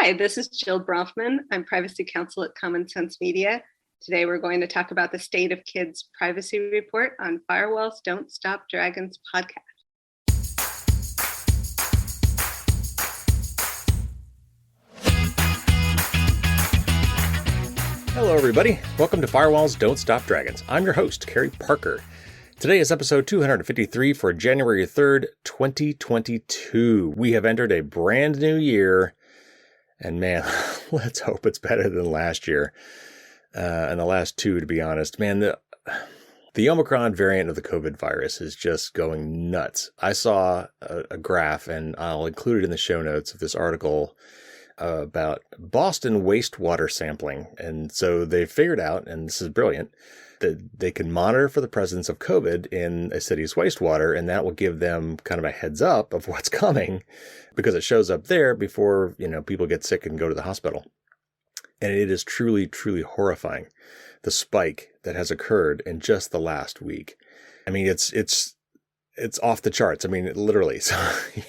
Hi, this is Jill Bronfman. I'm Privacy Counsel at Common Sense Media. Today we're going to talk about the State of Kids Privacy Report on Firewalls Don't Stop Dragons podcast. Hello, everybody. Welcome to Firewalls Don't Stop Dragons. I'm your host, Carrie Parker. Today is episode 253 for January 3rd, 2022. We have entered a brand new year, and man, let's hope it's better than last year. And the last two, to be honest. Man, the Omicron variant of the COVID virus is just going nuts. I saw a graph, and I'll include it in the show notes of this article about Boston wastewater sampling. And so they figured out, and this is brilliant, that they can monitor for the presence of COVID in a city's wastewater, and that will give them kind of a heads up of what's coming because it shows up there before, people get sick and go to the hospital. And it is truly, truly horrifying, the spike that has occurred in just the last week. I mean, it's off the charts. I mean, literally. So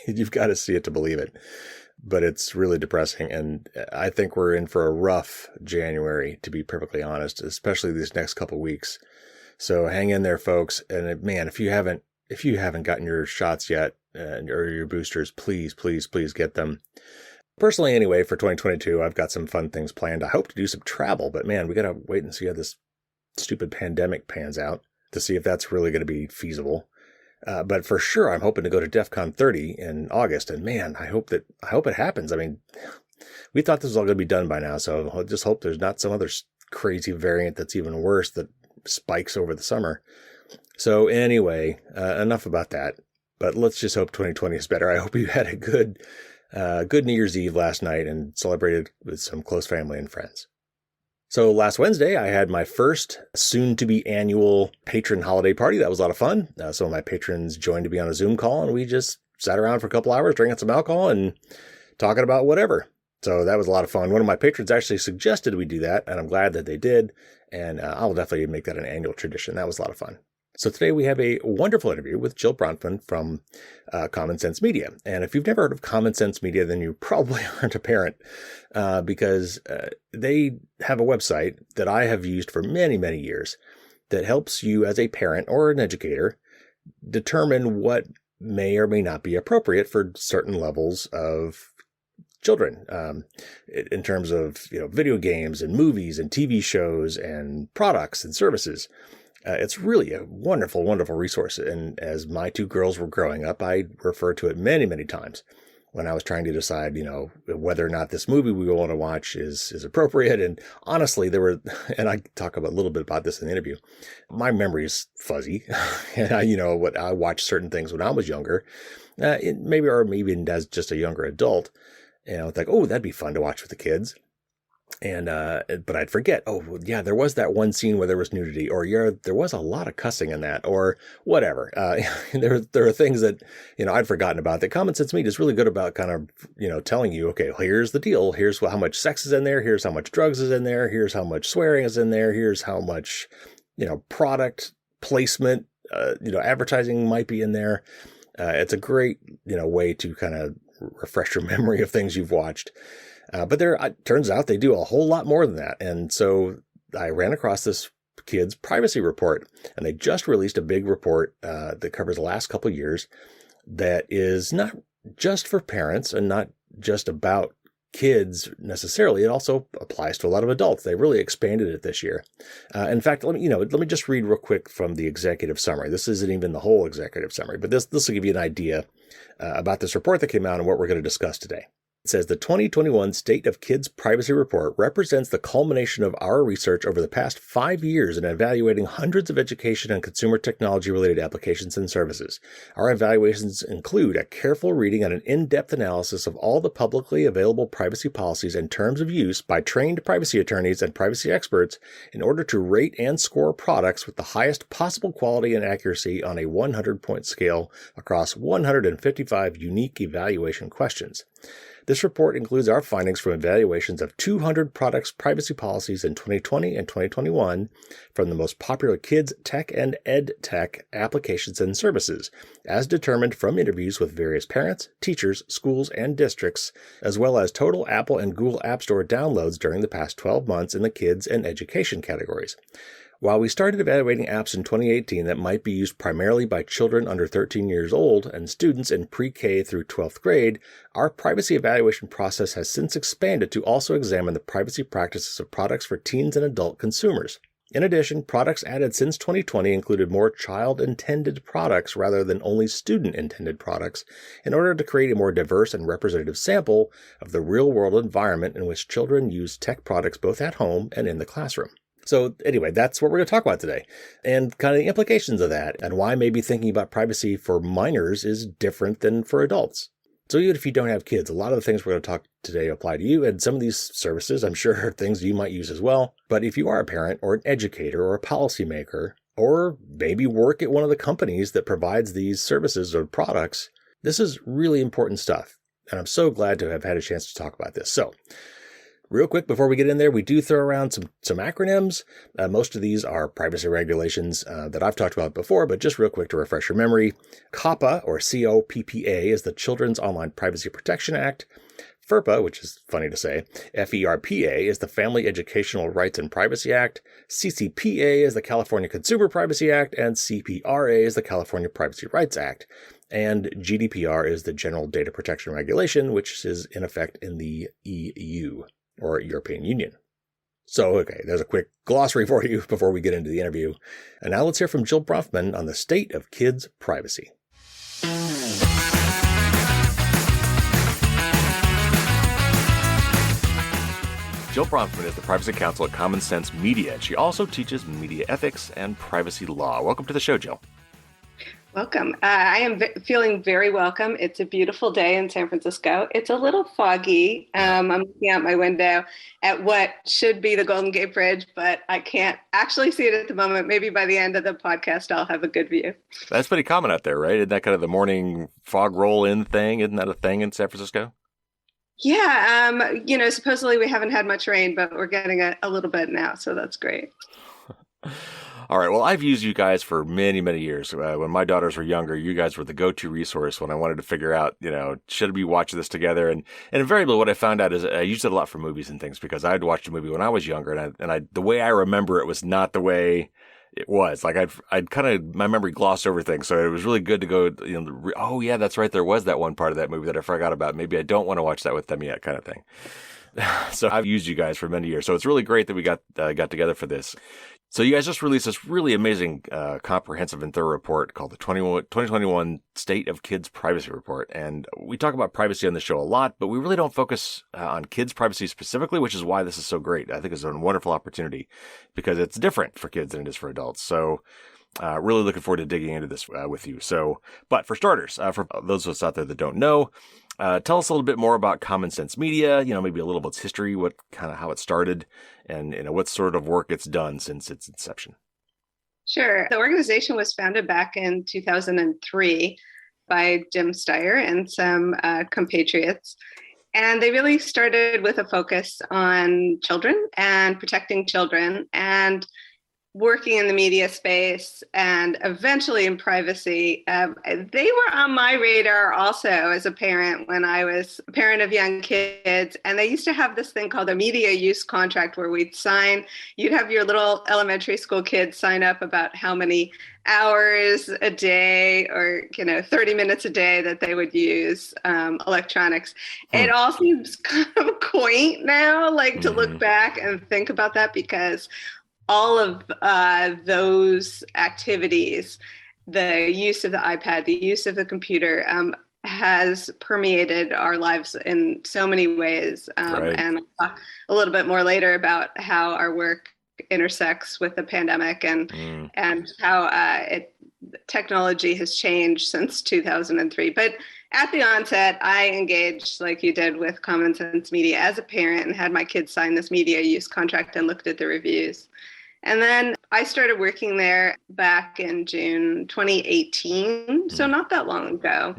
you've got to see it to believe it. But it's really depressing. And I think we're in for a rough January, to be perfectly honest, especially these next couple of weeks. So hang in there, folks. And man, if you haven't gotten your shots yet or your boosters, please, please, please get them. Personally, anyway, for 2022, I've got some fun things planned. I hope to do some travel, but man, we got to wait and see how this stupid pandemic pans out to see if that's really going to be feasible. But for sure, I'm hoping to go to DEF CON 30 in August. And man, I hope it happens. I mean, we thought this was all going to be done by now. So I just hope there's not some other crazy variant that's even worse that spikes over the summer. So anyway, enough about that. But let's just hope 2020 is better. I hope you had a good New Year's Eve last night and celebrated with some close family and friends. So last Wednesday, I had my first soon-to-be annual patron holiday party. That was a lot of fun. Some of my patrons joined to be on a Zoom call, and we just sat around for a couple hours, drinking some alcohol and talking about whatever. So that was a lot of fun. One of my patrons actually suggested we do that, and I'm glad that they did. And I'll definitely make that an annual tradition. That was a lot of fun. So today we have a wonderful interview with Jill Bronfman from Common Sense Media. And if you've never heard of Common Sense Media, then you probably aren't a parent because they have a website that I have used for many, many years that helps you as a parent or an educator determine what may or may not be appropriate for certain levels of children in terms of video games and movies and TV shows and products and services. It's really a wonderful, wonderful resource. And as my two girls were growing up, I referred to it many, many times when I was trying to decide, whether or not this movie we want to watch is appropriate. And honestly, and I talk a little bit about this in the interview, my memory is fuzzy. And I watched certain things when I was younger, maybe even as just a younger adult. It's like, oh, that'd be fun to watch with the kids. And, but I'd forget, oh, yeah, there was that one scene where there was nudity, or there was a lot of cussing in that, or whatever. There are things that, I'd forgotten about that Common Sense Media is really good about kind of, telling you, okay, well, here's the deal. Here's how much sex is in there. Here's how much drugs is in there. Here's how much swearing is in there. Here's how much, product placement, advertising might be in there. It's a great, way to kind of refresh your memory of things you've watched. But it turns out they do a whole lot more than that. And so I ran across this kids' privacy report, and they just released a big report that covers the last couple of years that is not just for parents and not just about kids necessarily. It also applies to a lot of adults. They really expanded it this year. In fact, let me just read real quick from the executive summary. This isn't even the whole executive summary, but this will give you an idea about this report that came out and what we're going to discuss today. It says the 2021 State of Kids Privacy Report represents the culmination of our research over the past 5 years in evaluating hundreds of education and consumer technology-related applications and services. Our evaluations include a careful reading and an in-depth analysis of all the publicly available privacy policies and terms of use by trained privacy attorneys and privacy experts in order to rate and score products with the highest possible quality and accuracy on a 100-point scale across 155 unique evaluation questions. This report includes our findings from evaluations of 200 products' privacy policies in 2020 and 2021 from the most popular kids tech and ed tech applications and services, as determined from interviews with various parents, teachers, schools, and districts, as well as total Apple and Google App Store downloads during the past 12 months in the kids and education categories. While we started evaluating apps in 2018 that might be used primarily by children under 13 years old and students in pre-K through 12th grade, our privacy evaluation process has since expanded to also examine the privacy practices of products for teens and adult consumers. In addition, products added since 2020 included more child-intended products rather than only student-intended products in order to create a more diverse and representative sample of the real-world environment in which children use tech products both at home and in the classroom. So anyway, that's what we're going to talk about today, and kind of the implications of that, and why maybe thinking about privacy for minors is different than for adults. So even if you don't have kids, a lot of the things we're going to talk today apply to you, and some of these services, I'm sure, are things you might use as well. But if you are a parent or an educator or a policymaker, or maybe work at one of the companies that provides these services or products, this is really important stuff. And I'm so glad to have had a chance to talk about this. So real quick, before we get in there, we do throw around some acronyms. Most of these are privacy regulations that I've talked about before, but just real quick to refresh your memory. COPPA, or COPPA, is the Children's Online Privacy Protection Act. FERPA, which is funny to say, FERPA, is the Family Educational Rights and Privacy Act. CCPA is the California Consumer Privacy Act, and CPRA is the California Privacy Rights Act. And GDPR is the General Data Protection Regulation, which is in effect in the EU. Or European Union. So, okay, there's a quick glossary for you before we get into the interview. And now let's hear from Jill Bronfman on the state of kids' privacy. Jill Bronfman is the privacy counsel at Common Sense Media, and she also teaches media ethics and privacy law. Welcome to the show, Jill. Welcome. I am feeling very welcome. It's a beautiful day in San Francisco. It's a little foggy. I'm looking out my window at what should be the Golden Gate Bridge, but I can't actually see it at the moment. Maybe by the end of the podcast, I'll have a good view. That's pretty common out there, right? Isn't that kind of the morning fog roll-in thing? Isn't that a thing in San Francisco? Yeah. Supposedly we haven't had much rain, but we're getting a little bit now, so that's great. All right. Well, I've used you guys for many, many years. When my daughters were younger, you guys were the go-to resource when I wanted to figure out, should we watch this together? And invariably what I found out is I used it a lot for movies and things because I'd watched a movie when I was younger and the way I remember it was not the way it was. Like I'd kind of, my memory glossed over things. So it was really good to go, oh yeah, that's right. There was that one part of that movie that I forgot about. Maybe I don't want to watch that with them yet, kind of thing. So I've used you guys for many years. So it's really great that we got together for this. So you guys just released this really amazing, comprehensive and thorough report called the 2021 State of Kids Privacy Report. And we talk about privacy on the show a lot, but we really don't focus on kids' privacy specifically, which is why this is so great. I think it's a wonderful opportunity because it's different for kids than it is for adults. So really looking forward to digging into this with you. So, but for starters, for those of us out there that don't know, tell us a little bit more about Common Sense Media, maybe a little bit of its history, how it started, and what sort of work it's done since its inception. Sure. The organization was founded back in 2003 by Jim Steyer and some compatriots. And they really started with a focus on children and protecting children and working in the media space and eventually in privacy. They were on my radar also as a parent when I was a parent of young kids. And they used to have this thing called a media use contract where you'd have your little elementary school kids sign up about how many hours a day or 30 minutes a day that they would use electronics. It all seems kind of quaint now, to look back and think about that, because all of those activities, the use of the iPad, the use of the computer, has permeated our lives in so many ways. Right. And I'll talk a little bit more later about how our work intersects with the pandemic and how technology has changed since 2003. But at the onset, I engaged, like you did, with Common Sense Media as a parent and had my kids sign this media use contract and looked at the reviews. And then I started working there back in June 2018, so not that long ago.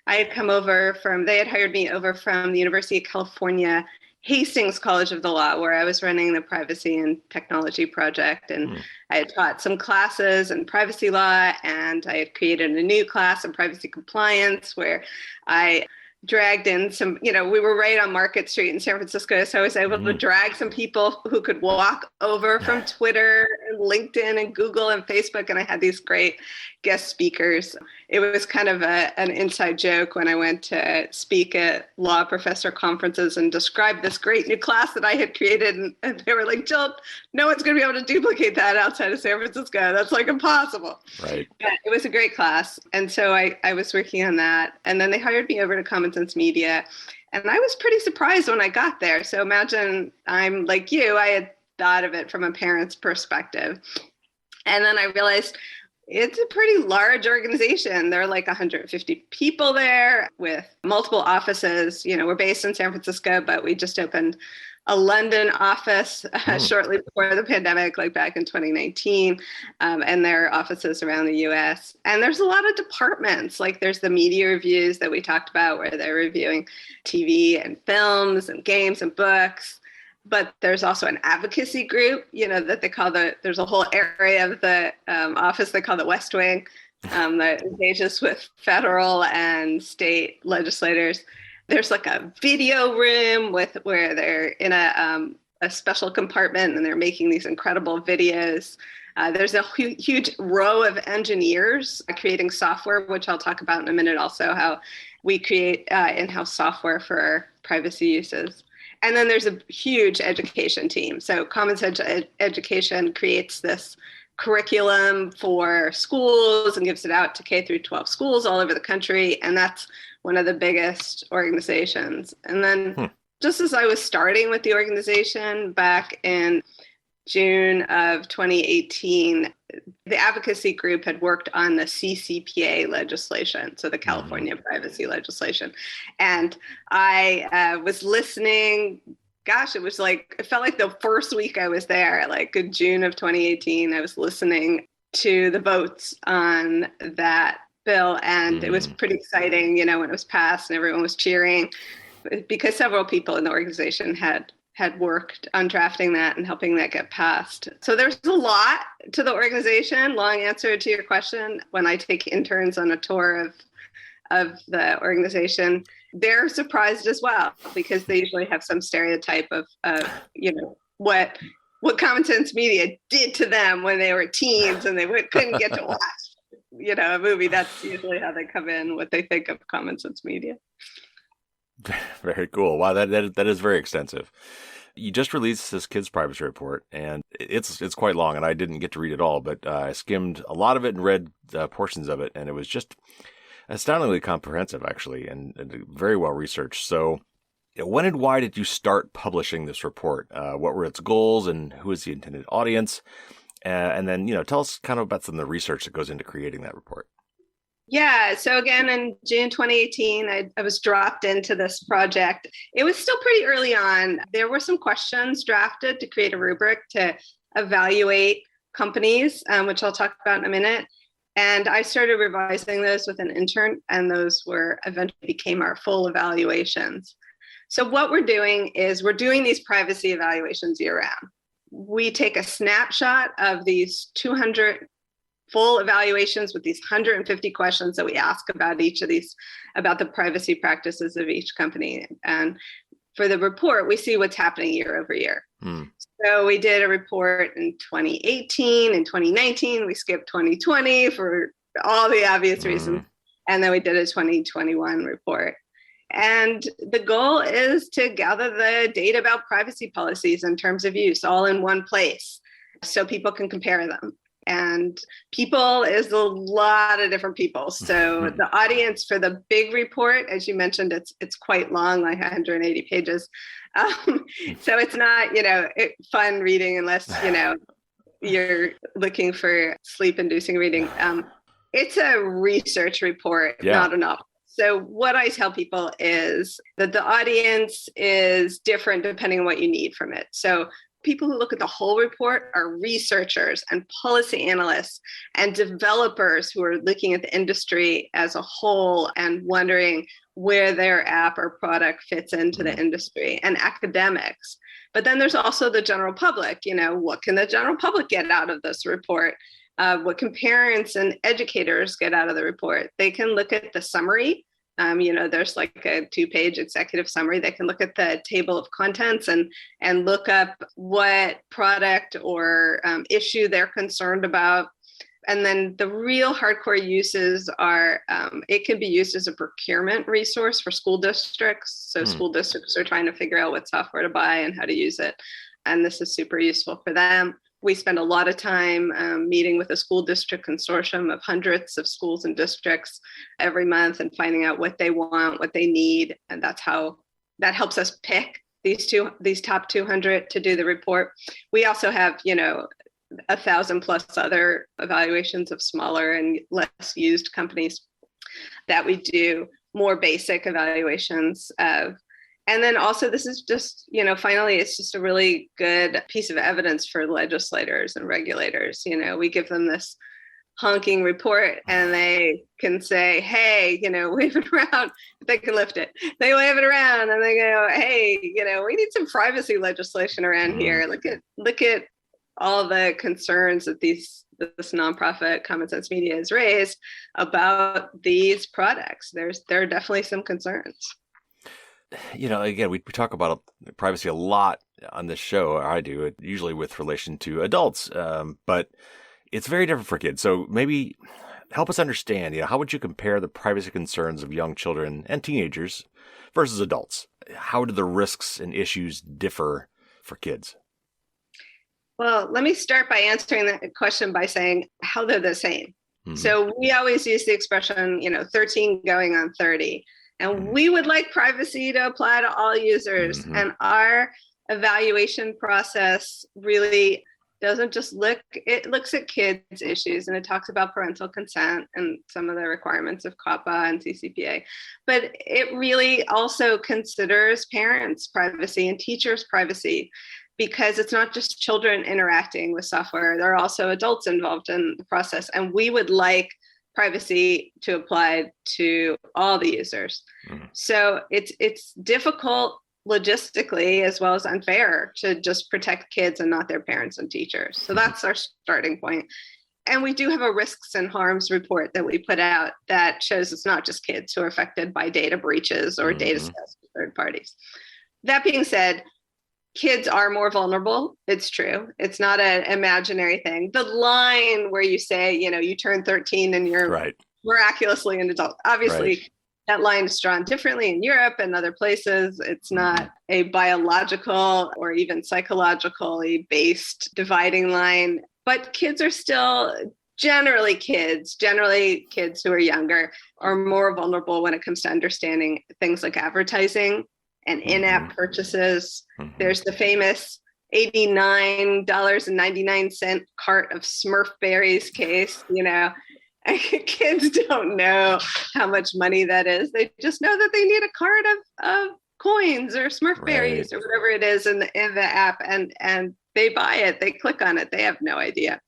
I had come over they had hired me over from the University of California, Hastings College of the Law, where I was running the privacy and technology project. And I had taught some classes in privacy law, and I had created a new class in privacy compliance where I dragged in some, we were right on Market Street in San Francisco. So I was able to drag some people who could walk over from Twitter and LinkedIn and Google and Facebook. And I had these great guest speakers. It was kind of an inside joke when I went to speak at law professor conferences and describe this great new class that I had created. And they were like, Jill, no one's going to be able to duplicate that outside of San Francisco. That's like impossible. Right. But it was a great class. And so I was working on that. And then they hired me over to Common Sense Media. And I was pretty surprised when I got there. So imagine I'm like you, I had thought of it from a parent's perspective. And then I realized it's a pretty large organization. There are like 150 people there with multiple offices. We're based in San Francisco, but we just opened a London office shortly before the pandemic, like back in 2019, and there are offices around the US. And there's a lot of departments, like there's the media reviews that we talked about where they're reviewing TV and films and games and books. But there's also an advocacy group, that they call there's a whole area of the office they call the West Wing that engages with federal and state legislators. There's like a video room where they're in a special compartment and they're making these incredible videos. There's a huge row of engineers creating software, which I'll talk about in a minute also, how we create in-house software for our privacy uses. And then there's a huge education team. So Common Sense Education creates this curriculum for schools and gives it out to K through 12 schools all over the country. And that's one of the biggest organizations. And then just as I was starting with the organization back in June of 2018, the advocacy group had worked on the Ccpa legislation, so the California privacy legislation. And I was listening, it felt like the first week I was there, like in June of 2018, I was listening to the votes on that bill. And it was pretty exciting, when it was passed and everyone was cheering, because several people in the organization had worked on drafting that and helping that get passed. So there's a lot to the organization. Long answer to your question. When I take interns on a tour of the organization, they're surprised as well, because they usually have some stereotype of what Common Sense Media did to them when they were teens and they couldn't get to watch a movie. That's usually how they come in, what they think of Common Sense Media. Very cool. Wow, that is very extensive. You just released this kids' privacy report, and it's quite long, and I didn't get to read it all, but I skimmed a lot of it and read portions of it, and it was just astoundingly comprehensive, actually, and very well researched. So when and why did you start publishing this report? What were its goals, and who is the intended audience? And then, tell us kind of about some of the research that goes into creating that report. Yeah. So again, in June 2018, I was dropped into this project. It was still pretty early on. There were some questions drafted to create a rubric to evaluate companies, which I'll talk about in a minute. And I started revising those with an intern, and those eventually became our full evaluations. So what we're doing is we're doing these privacy evaluations year round. We take a snapshot of these 200 full evaluations with these 150 questions that we ask about each of these, about the privacy practices of each company. And for the report, we see what's happening year over year. So we did a report in 2018, in 2019, we skipped 2020 for all the obvious reasons. And then we did a 2021 report. And the goal is to gather the data about privacy policies and terms of use all in one place so people can compare them. And people is a lot of different people. So the audience for the big report, as you mentioned, it's quite long, like 180 pages. So it's not, fun reading unless, you're looking for sleep-inducing reading. It's a research report, not a novel. So what I tell people is that the audience is different depending on what you need from it. So people who look at the whole report are researchers and policy analysts and developers who are looking at the industry as a whole and wondering where their app or product fits into the industry, and academics. But then there's also the general public. What can the general public get out of this report? What can parents and educators get out of the report? They can look at the summary. There's like a 2-page executive summary. They can look at the table of contents and look up what product or issue they're concerned about. And then the real hardcore uses are, it can be used as a procurement resource for school districts. So school districts are trying to figure out what software to buy and how to use it. And this is super useful for them. We spend a lot of time meeting with a school district consortium of hundreds of schools and districts every month and finding out what they want, what they need. And that helps us pick these top 200 to do the report. We also have, 1,000 plus other evaluations of smaller and less used companies that we do more basic evaluations of. And then also this is just, finally, it's just a really good piece of evidence for legislators and regulators. We give them this honking report and they can say, hey, wave it around. They can lift it. They wave it around and they go, hey, we need some privacy legislation around here. Look at all the concerns that this nonprofit Common Sense Media has raised about these products. There are definitely some concerns. Again, we talk about privacy a lot on this show, or I do, usually with relation to adults, but it's very different for kids. So maybe help us understand, how would you compare the privacy concerns of young children and teenagers versus adults? How do the risks and issues differ for kids? Well, let me start by answering that question by saying how they're the same. So we always use the expression, 13 going on 30. And we would like privacy to apply to all users. And our evaluation process really doesn't just it looks at kids' issues, and it talks about parental consent and some of the requirements of Ccpa and Ccpa. But it really also considers parents' privacy and teachers' privacy, because it's not just children interacting with software. There are also adults involved in the process. And we would like privacy to apply to all the users. So it's difficult logistically as well as unfair to just protect kids and not their parents and teachers. So that's our starting point. And we do have a risks and harms report that we put out that shows it's not just kids who are affected by data breaches or data sales with third parties. That being said, kids are more vulnerable. It's true. It's not an imaginary thing. The line where you say, you turn 13 and you're miraculously an adult. Obviously, that line is drawn differently in Europe and other places. It's not a biological or even psychologically based dividing line. But kids are still generally kids who are younger are more vulnerable when it comes to understanding things like advertising and in-app purchases. There's the famous $89.99 cart of Smurf berries case, Kids don't know how much money that is. They just know that they need a cart of coins or Smurf berries or whatever it is in the app, and they buy it, they click on it, they have no idea.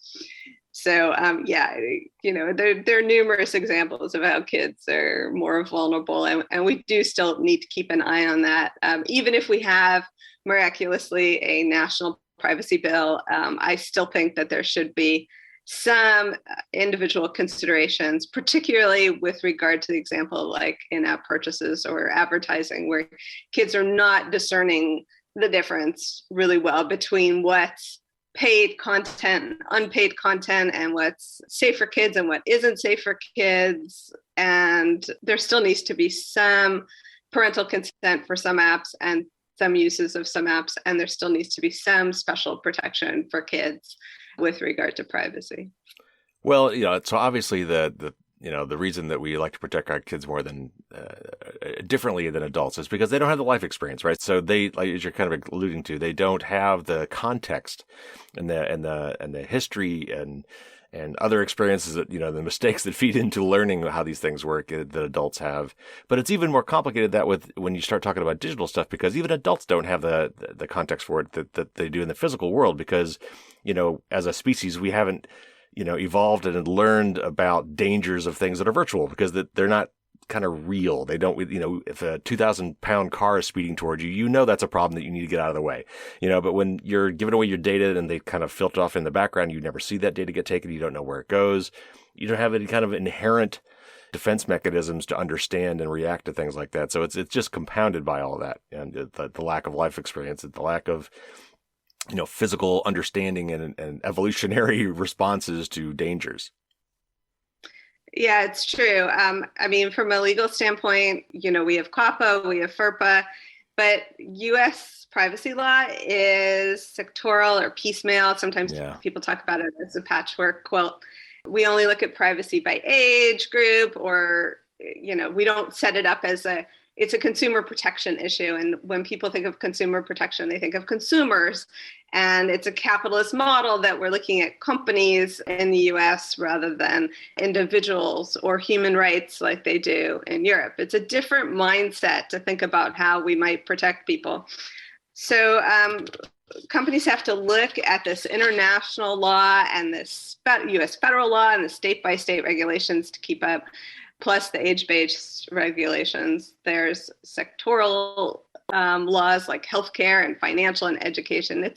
So there are numerous examples of how kids are more vulnerable, and we do still need to keep an eye on that. Even if we have miraculously a national privacy bill, I still think that there should be some individual considerations, particularly with regard to the example like in-app purchases or advertising, where kids are not discerning the difference really well between what's paid content, unpaid content, and what's safe for kids and what isn't safe for kids. And there still needs to be some parental consent for some apps and some uses of some apps. And there still needs to be some special protection for kids with regard to privacy. Well, so obviously the reason that we like to protect our kids more than differently than adults is because they don't have the life experience, right? So they, like, as you're kind of alluding to, they don't have the context and the history and and other experiences that, the mistakes that feed into learning how these things work that adults have. But it's even more complicated that with when you start talking about digital stuff, because even adults don't have the context for it that they do in the physical world, because, as a species, we haven't, evolved and learned about dangers of things that are virtual, because they're not kind of real. They don't, if a 2,000-pound car is speeding towards you, that's a problem that you need to get out of the way. But when you're giving away your data and they kind of filter off in the background, you never see that data get taken. You don't know where it goes. You don't have any kind of inherent defense mechanisms to understand and react to things like that. So it's just compounded by all of that, and the lack of life experience, the lack of physical understanding and evolutionary responses to dangers. Yeah, it's true. From a legal standpoint, we have CCPA, we have FERPA, but U.S. privacy law is sectoral or piecemeal. Sometimes people talk about it as a patchwork quilt. We only look at privacy by age group, or, we don't set it up as it's a consumer protection issue. And when people think of consumer protection, they think of consumers. And it's a capitalist model that we're looking at companies in the US rather than individuals or human rights like they do in Europe. It's a different mindset to think about how we might protect people. So companies have to look at this international law and this US federal law and the state-by-state regulations to keep up, plus the age-based regulations. There's sectoral laws like healthcare and financial and education.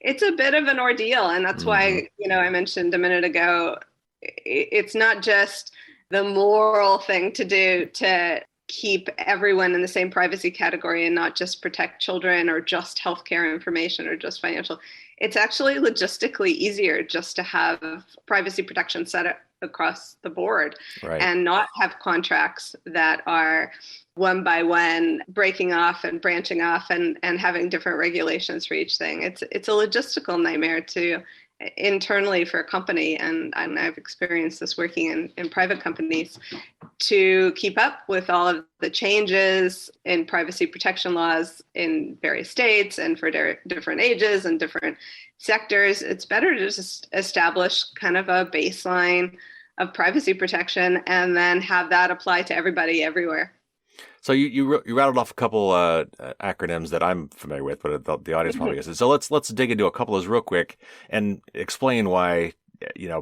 It's a bit of an ordeal, and that's why I mentioned a minute ago, it's not just the moral thing to do to keep everyone in the same privacy category and not just protect children or just healthcare information or just financial. It's actually logistically easier just to have privacy protection set up across the board, right, and not have contracts that are one by one breaking off and branching off and having different regulations for each thing. It's a logistical nightmare to internally for a company, and I've experienced this working in private companies, to keep up with all of the changes in privacy protection laws in various states and for different ages and different sectors. It's better to just establish kind of a baseline of privacy protection and then have that apply to everybody everywhere. So you rattled off a couple acronyms that I'm familiar with, but the audience probably isn't. So let's dig into a couple of those real quick and explain why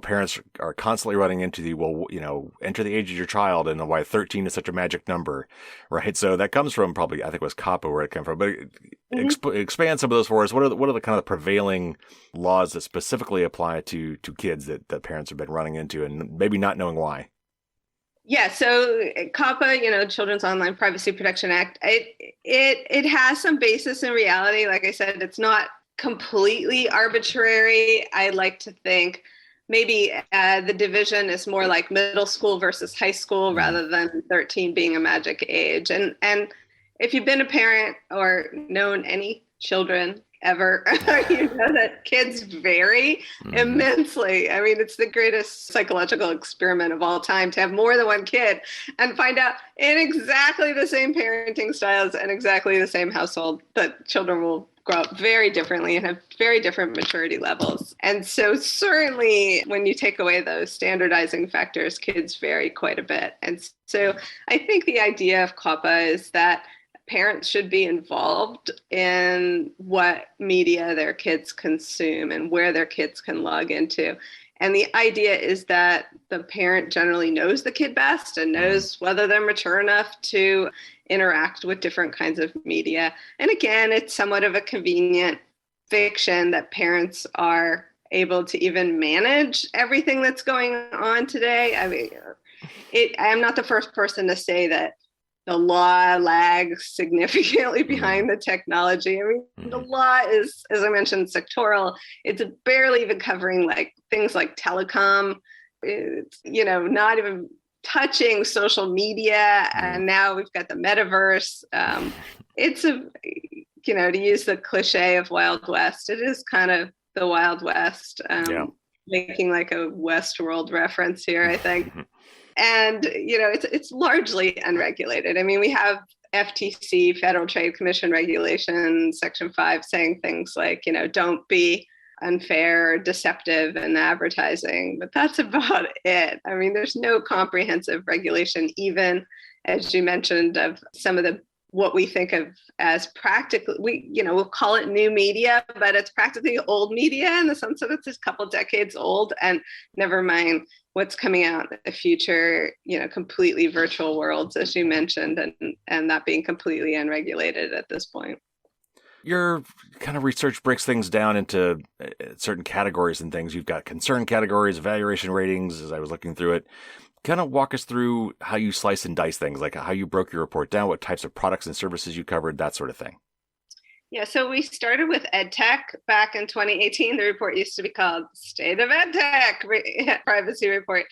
parents are constantly running into enter the age of your child, and why 13 is such a magic number, right? So that comes from probably, I think it was CCPA where it came from, but expand some of those for us. What are the kind of prevailing laws that specifically apply to kids that parents have been running into and maybe not knowing why? Yeah, so CCPA, Children's Online Privacy Protection Act, it has some basis in reality. Like I said, it's not completely arbitrary. I like to think maybe the division is more like middle school versus high school rather than 13 being a magic age. And if you've been a parent or known any children ever, you know that kids vary immensely. I mean, it's the greatest psychological experiment of all time to have more than one kid and find out in exactly the same parenting styles and exactly the same household that children will grow up very differently and have very different maturity levels. And so certainly when you take away those standardizing factors, kids vary quite a bit. And so I think the idea of CCPA is that parents should be involved in what media their kids consume and where their kids can log into. And the idea is that the parent generally knows the kid best and knows whether they're mature enough to interact with different kinds of media. And again, it's somewhat of a convenient fiction that parents are able to even manage everything that's going on today. I mean, I'm not the first person to say that the law lags significantly behind the technology. I mean, the law is, as I mentioned, sectoral. It's barely even covering like things like telecom. It's, not even touching social media. And now we've got the metaverse. It's to use the cliche of Wild West, it is kind of the Wild West, making like a Westworld reference here, I think. And, it's largely unregulated. I mean, we have FTC, Federal Trade Commission regulation, Section 5, saying things like, don't be unfair, deceptive in advertising, but that's about it. I mean, there's no comprehensive regulation, even as you mentioned, of some of the what we think of as practically, we'll call it new media, but it's practically old media in the sense that it's a couple decades old, and never mind what's coming out in the future, completely virtual worlds, as you mentioned, and that being completely unregulated at this point. Your kind of research breaks things down into certain categories and things. You've got concern categories, evaluation ratings, as I was looking through it. Kind of walk us through how you slice and dice things, like how you broke your report down, what types of products and services you covered, that sort of thing. Yeah, so we started with edtech back in 2018. The report used to be called State of EdTech Privacy Report.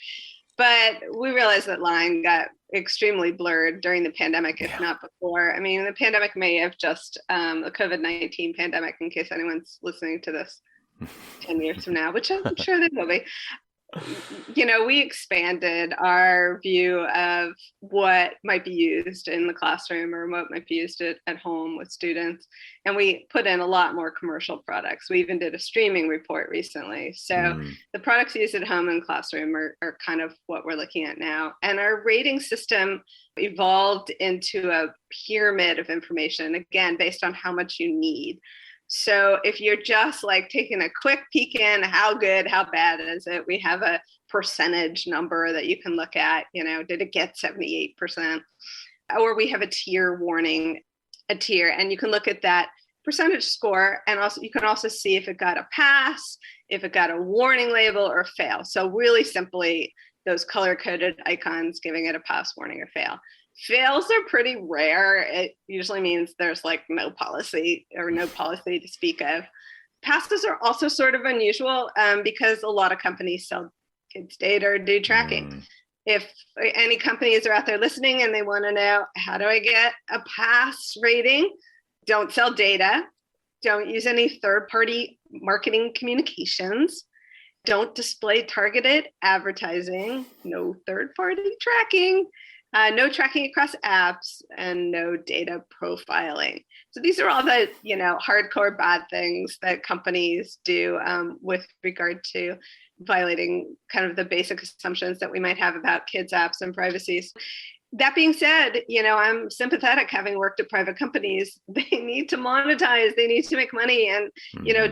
But we realized that line got extremely blurred during the pandemic, if not before. I mean, the pandemic may have just the COVID-19 pandemic, in case anyone's listening to this 10 years from now, which I'm sure they will be. We expanded our view of what might be used in the classroom or what might be used at home with students. And we put in a lot more commercial products. We even did a streaming report recently. So the products used at home and classroom are kind of what we're looking at now. And our rating system evolved into a pyramid of information, again, based on how much you need. So if you're just like taking a quick peek in, how good, how bad is it? We have a percentage number that you can look at, did it get 78%? Or we have a tier warning, and you can look at that percentage score. And also you can also see if it got a pass, if it got a warning label or fail. So really simply those color-coded icons giving it a pass, warning, or fail. Fails are pretty rare. It usually means there's like no policy to speak of. Passes are also sort of unusual because a lot of companies sell kids' data or do tracking. If any companies are out there listening and they want to know, how do I get a pass rating? Don't sell data. Don't use any third-party marketing communications. Don't display targeted advertising. No third-party tracking. No tracking across apps, and no data profiling. So these are all the, hardcore bad things that companies do with regard to violating kind of the basic assumptions that we might have about kids' apps and privacy. That being said, I'm sympathetic, having worked at private companies. They need to monetize, they need to make money. And,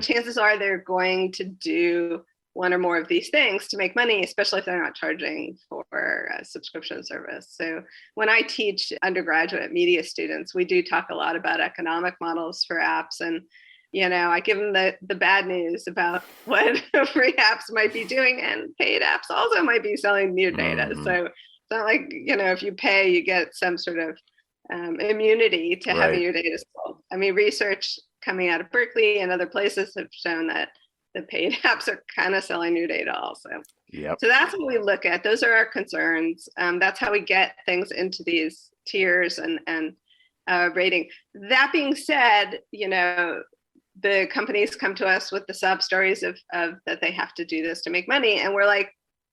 chances are they're going to do one or more of these things to make money, especially if they're not charging for a subscription service. So when I teach undergraduate media students, we do talk a lot about economic models for apps. And, I give them the bad news about what free apps might be doing, and paid apps also might be selling your data. So it's not like, if you pay, you get some sort of immunity to having your data sold. I mean, research coming out of Berkeley and other places have shown that the paid apps are kind of selling your data also. So that's what we look at. Those are our concerns. That's how we get things into these tiers and rating. That being said, the companies come to us with the sub stories of that they have to do this to make money. And we're like,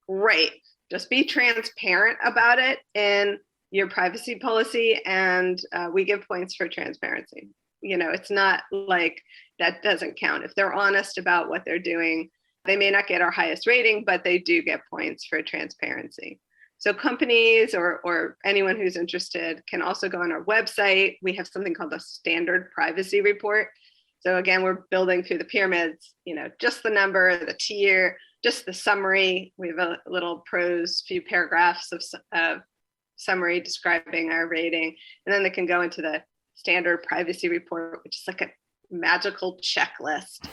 great, just be transparent about it in your privacy policy. And we give points for transparency. It's not like that doesn't count. If they're honest about what they're doing, they may not get our highest rating, but they do get points for transparency. So companies or anyone who's interested can also go on our website. We have something called a standard privacy report. So again, we're building through the pyramids, just the number, the tier, just the summary. We have a little prose, few paragraphs of summary describing our rating. And then they can go into the standard privacy report, which is like a magical checklist.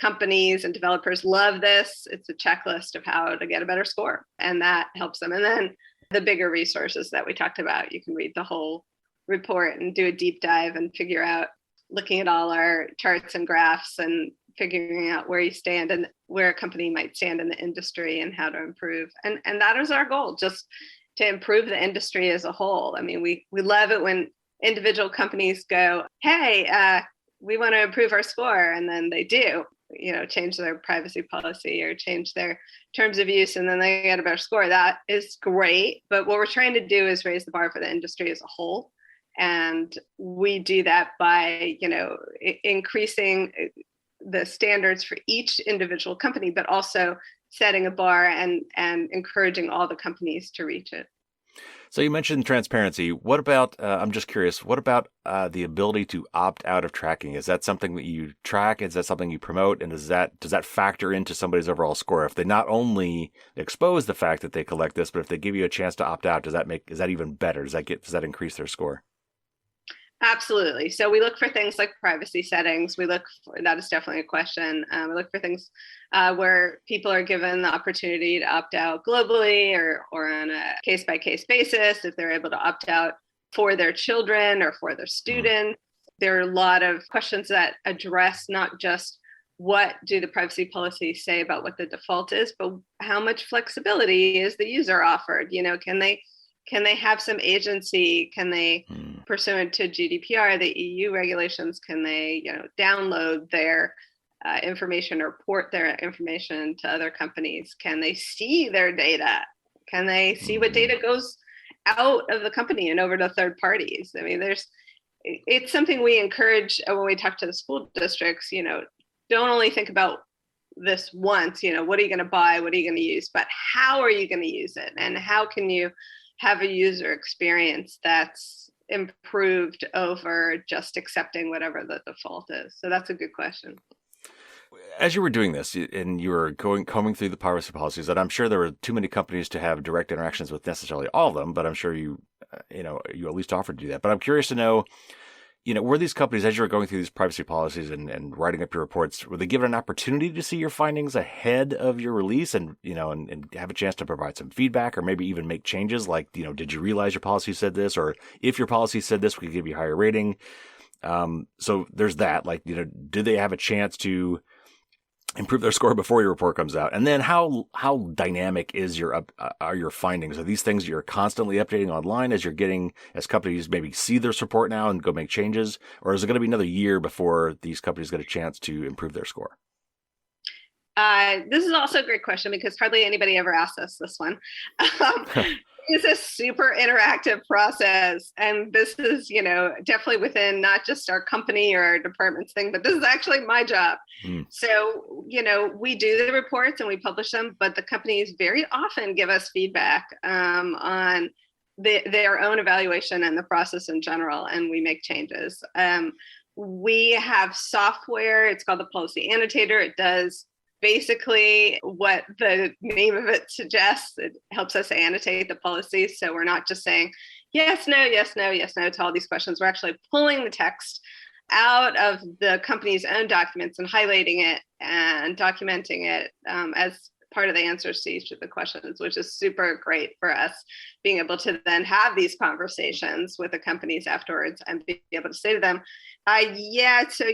Companies and developers love this. It's a checklist of how to get a better score, and that helps them. And then the bigger resources that we talked about, you can read the whole report and do a deep dive and figure out, looking at all our charts and graphs and figuring out where you stand and where a company might stand in the industry and how to improve. And that is our goal, just to improve the industry as a whole. I mean, we love it when individual companies go, hey, we want to improve our score. And then they do, change their privacy policy or change their terms of use, and then they get a better score. That is great. But what we're trying to do is raise the bar for the industry as a whole. And we do that by, increasing the standards for each individual company, but also setting a bar and encouraging all the companies to reach it. So you mentioned transparency. What about, I'm just curious, what about the ability to opt out of tracking? Is that something that you track? Is that something you promote? And does that factor into somebody's overall score? If they not only expose the fact that they collect this, but if they give you a chance to opt out, is that even better? Does that increase their score? Absolutely. So we look for things like privacy settings. That is definitely a question. We look for things where people are given the opportunity to opt out globally or on a case-by-case basis, if they're able to opt out for their children or for their students. There are a lot of questions that address not just what do the privacy policies say about what the default is, but how much flexibility is the user offered? Can they have some agency? Can they, pursuant to GDPR, the EU regulations, can they, download their information or port their information to other companies? Can they see their data? Can they see what data goes out of the company and over to third parties? I mean, it's something we encourage when we talk to the school districts, don't only think about this once, what are you going to buy? What are you going to use? But how are you going to use it? And how can you have a user experience that's improved over just accepting whatever the default is? So that's a good question. As you were doing this and you were combing through the privacy policies, and I'm sure there were too many companies to have direct interactions with necessarily all of them, but I'm sure you at least offered to do that. But I'm curious to know, were these companies, as you were going through these privacy policies and writing up your reports, were they given an opportunity to see your findings ahead of your release and have a chance to provide some feedback or maybe even make changes? Like, did you realize your policy said this? Or if your policy said this, we could give you a higher rating. So there's that. Like, did they have a chance to improve their score before your report comes out? And then how dynamic are your findings? Are these things you're constantly updating online as companies maybe see their report now and go make changes? Or is it going to be another year before these companies get a chance to improve their score? This is also a great question because hardly anybody ever asks us this one. It's a super interactive process. And this is, definitely within not just our company or our department's thing, but this is actually my job. So, we do the reports and we publish them, but the companies very often give us feedback on their own evaluation and the process in general, and we make changes. We have software. It's called the Policy Annotator. It does basically what the name of it suggests. It helps us annotate the policies. So we're not just saying yes, no, yes, no, yes, no to all these questions. We're actually pulling the text out of the company's own documents and highlighting it and documenting it as part of the answers to each of the questions, which is super great for us, being able to then have these conversations with the companies afterwards and be able to say to them, so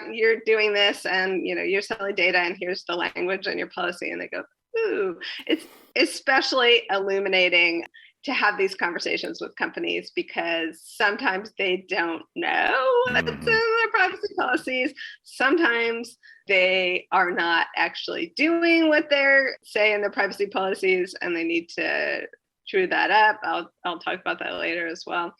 you're doing this and you're selling data and here's the language in your policy. And they go, ooh. It's especially illuminating to have these conversations with companies because sometimes they don't know what's in their privacy policies. Sometimes they are not actually doing what they're saying in their privacy policies and they need to true that up. I'll talk about that later as well.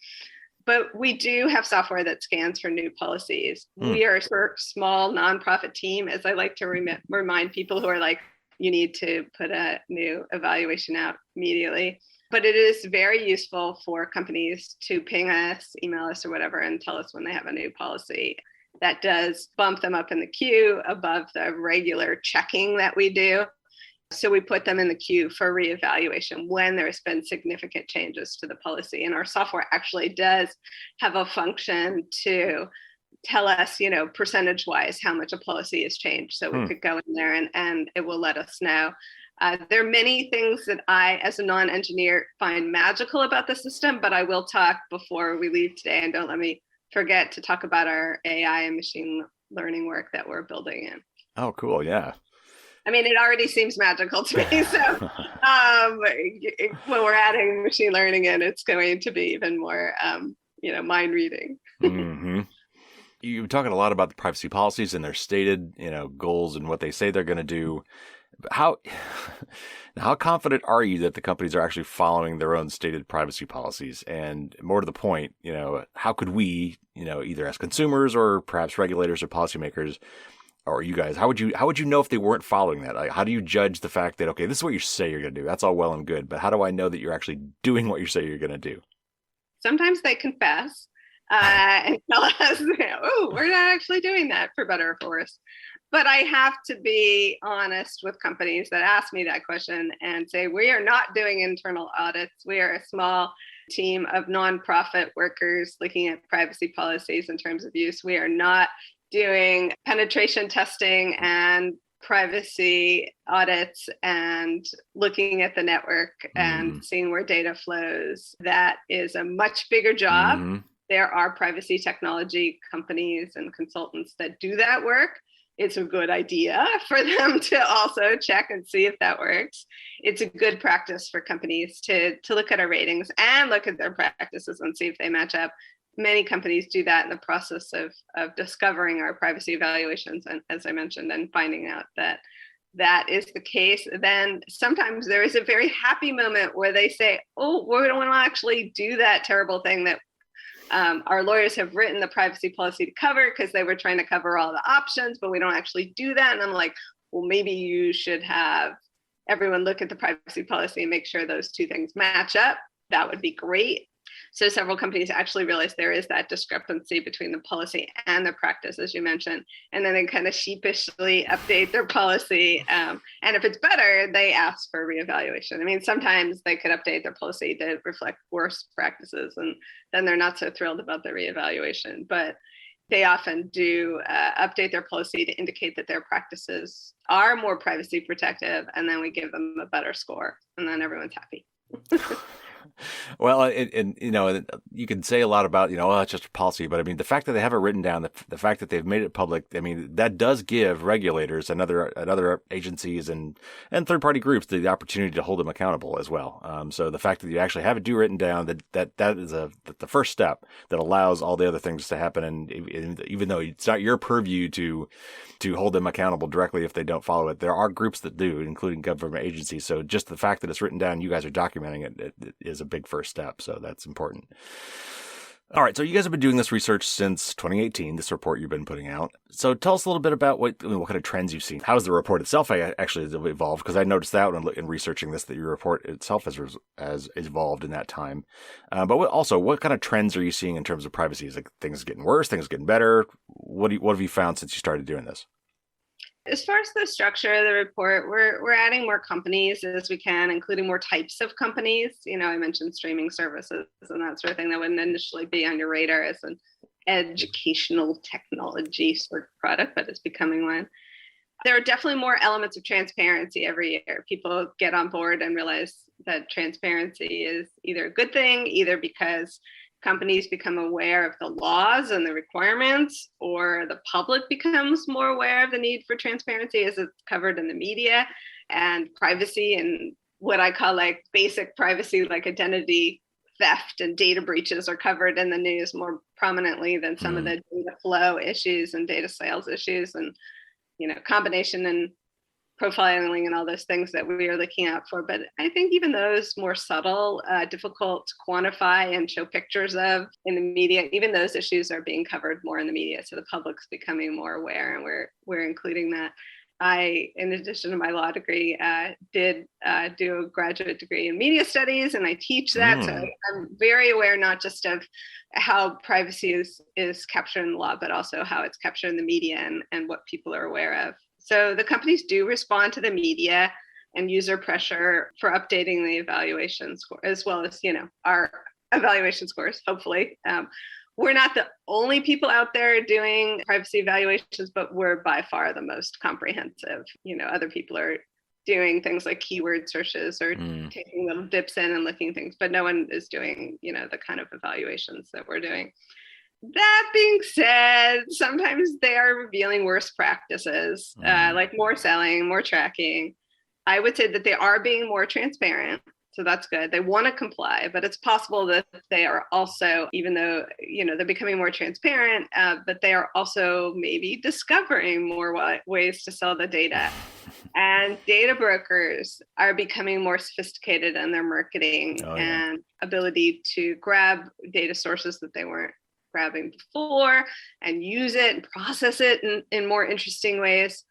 But we do have software that scans for new policies. We are a small nonprofit team, as I like to remind people who are like, you need to put a new evaluation out immediately. But it is very useful for companies to ping us, email us or whatever, and tell us when they have a new policy. That does bump them up in the queue above the regular checking that we do. So we put them in the queue for reevaluation when there's been significant changes to the policy. And our software actually does have a function to tell us, percentage-wise, how much a policy has changed. So we could go in there and it will let us know. There are many things that I, as a non-engineer, find magical about the system, but I will talk before we leave today, and don't let me forget to talk about our AI and machine learning work that we're building in. Oh, cool. Yeah. I mean, it already seems magical to me. So when we're adding machine learning in, it's going to be even more, mind reading. You're talking a lot about the privacy policies and their stated, goals and what they say they're going to do. But how confident are you that the companies are actually following their own stated privacy policies? And more to the point, how could we, either as consumers or perhaps regulators or policymakers, or you guys, how would you know if they weren't following that? Like, how do you judge the fact that, okay, this is what you say you're going to do? That's all well and good, but how do I know that you're actually doing what you say you're going to do? Sometimes they confess and tell us, oh, we're not actually doing that, for better or for worse. But I have to be honest with companies that ask me that question and say, we are not doing internal audits. We are a small team of nonprofit workers looking at privacy policies in terms of use. We are not doing penetration testing and privacy audits and looking at the network and seeing where data flows. That is a much bigger job. Mm-hmm. There are privacy technology companies and consultants that do that work. It's a good idea for them to also check and see if that works. It's a good practice for companies to look at our ratings and look at their practices and see if they match up. Many companies do that in the process of discovering our privacy evaluations, and as I mentioned, and finding out that that is the case. Then sometimes there is a very happy moment where they say, oh, we don't want to actually do that terrible thing that our lawyers have written the privacy policy to cover, because they were trying to cover all the options, but we don't actually do that. And I'm like, well, maybe you should have everyone look at the privacy policy and make sure those two things match up. That would be great. So several companies actually realize there is that discrepancy between the policy and the practice, as you mentioned, and then they kind of sheepishly update their policy. And if it's better, they ask for reevaluation. I mean, sometimes they could update their policy to reflect worse practices, and then they're not so thrilled about the reevaluation. But they often do update their policy to indicate that their practices are more privacy protective, and then we give them a better score, and then everyone's happy. Well, and you can say a lot about, oh, it's just a policy, but I mean, the fact that they have it written down, the fact that they've made it public, I mean, that does give regulators and other agencies and third-party groups the opportunity to hold them accountable as well. So the fact that you actually have it written down, that is the first step that allows all the other things to happen. And even though it's not your purview to hold them accountable directly if they don't follow it, there are groups that do, including government agencies. So just the fact that it's written down, you guys are documenting it is a big first step. So that's important. All right. So you guys have been doing this research since 2018, this report you've been putting out. So tell us a little bit about what kind of trends you've seen. How has the report itself actually evolved? Because I noticed that in researching this, that your report itself has evolved in that time. But what kind of trends are you seeing in terms of privacy? Is like things getting worse, things getting better? What have you found since you started doing this? As far as the structure of the report, we're adding more companies as we can, including more types of companies. I mentioned streaming services and that sort of thing that wouldn't initially be on your radar as an educational technology sort of product, but it's becoming one. There are definitely more elements of transparency every year. People get on board and realize that transparency is either a good thing, either because companies become aware of the laws and the requirements, or the public becomes more aware of the need for transparency as it's covered in the media, and privacy and what I call like basic privacy, like identity theft and data breaches, are covered in the news more prominently than some of the data flow issues and data sales issues, and combination and profiling and all those things that we are looking out for. But I think even those more subtle, difficult to quantify and show pictures of in the media, even those issues are being covered more in the media. So the public's becoming more aware, and we're including that. I, in addition to my law degree, did do a graduate degree in media studies, and I teach that. So I'm very aware not just of how privacy is captured in the law, but also how it's captured in the media and what people are aware of. So the companies do respond to the media and user pressure for updating the evaluation score, as well as, our evaluation scores, hopefully. We're not the only people out there doing privacy evaluations, but we're by far the most comprehensive. Other people are doing things like keyword searches or taking little dips in and looking at things, but no one is doing, the kind of evaluations that we're doing. That being said, sometimes they are revealing worse practices, like more selling, more tracking. I would say that they are being more transparent. So that's good. They want to comply, but it's possible that they are also, even though, they're becoming more transparent, but they are also maybe discovering more ways to sell the data. And data brokers are becoming more sophisticated in their marketing and ability to grab data sources that they weren't grabbing before and use it and process it in more interesting ways.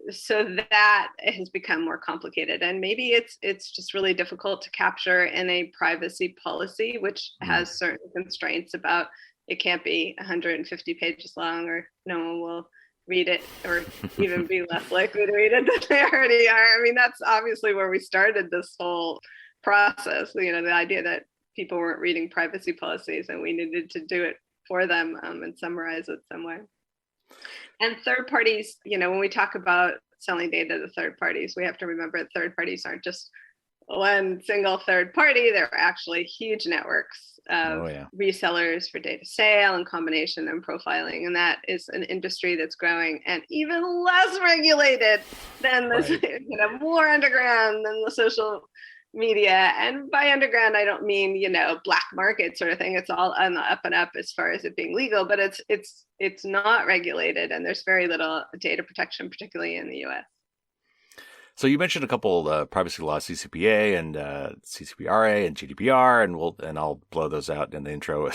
So that has become more complicated. And maybe it's just really difficult to capture in a privacy policy, which has certain constraints about it can't be 150 pages long or no one will read it or even be less likely to read it than they already are. I mean, that's obviously where we started this whole process, the idea that people weren't reading privacy policies and we needed to do it for them and summarize it somewhere. And third parties, when we talk about selling data to third parties, we have to remember that third parties aren't just one single third party. They're actually huge networks of resellers for data sale and combination and profiling. And that is an industry that's growing and even less regulated than this, more underground than the social media. And by underground, I don't mean, black market sort of thing. It's all on the up and up as far as it being legal, but it's not regulated and there's very little data protection, particularly in the US. So you mentioned a couple privacy laws, Ccpa and Ccpra and Gdpr, and I'll blow those out in the intro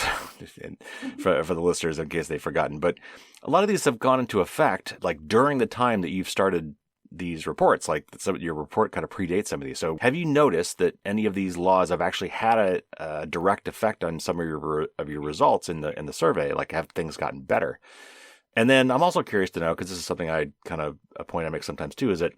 for the listeners in case they've forgotten. But a lot of these have gone into effect like during the time that you've started these reports, like your report kind of predates some of these. So have you noticed that any of these laws have actually had a direct effect on some of your results in the survey? Like, have things gotten better? And then I'm also curious to know, because this is something a point I make sometimes too, is that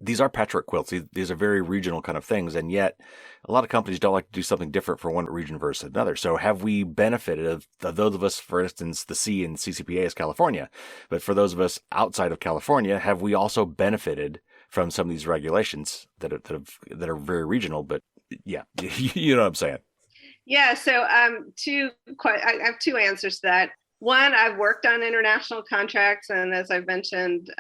these are patchwork quilts. These are very regional kind of things, and yet a lot of companies don't like to do something different for one region versus another. So have we benefited of those of us, for instance, the C in Ccpa is California, but for those of us outside of California, have we also benefited from some of these regulations that are very regional? But yeah, you know what I'm saying? Yeah. So I have two answers to that. One, I've worked on international contracts, and as I've mentioned,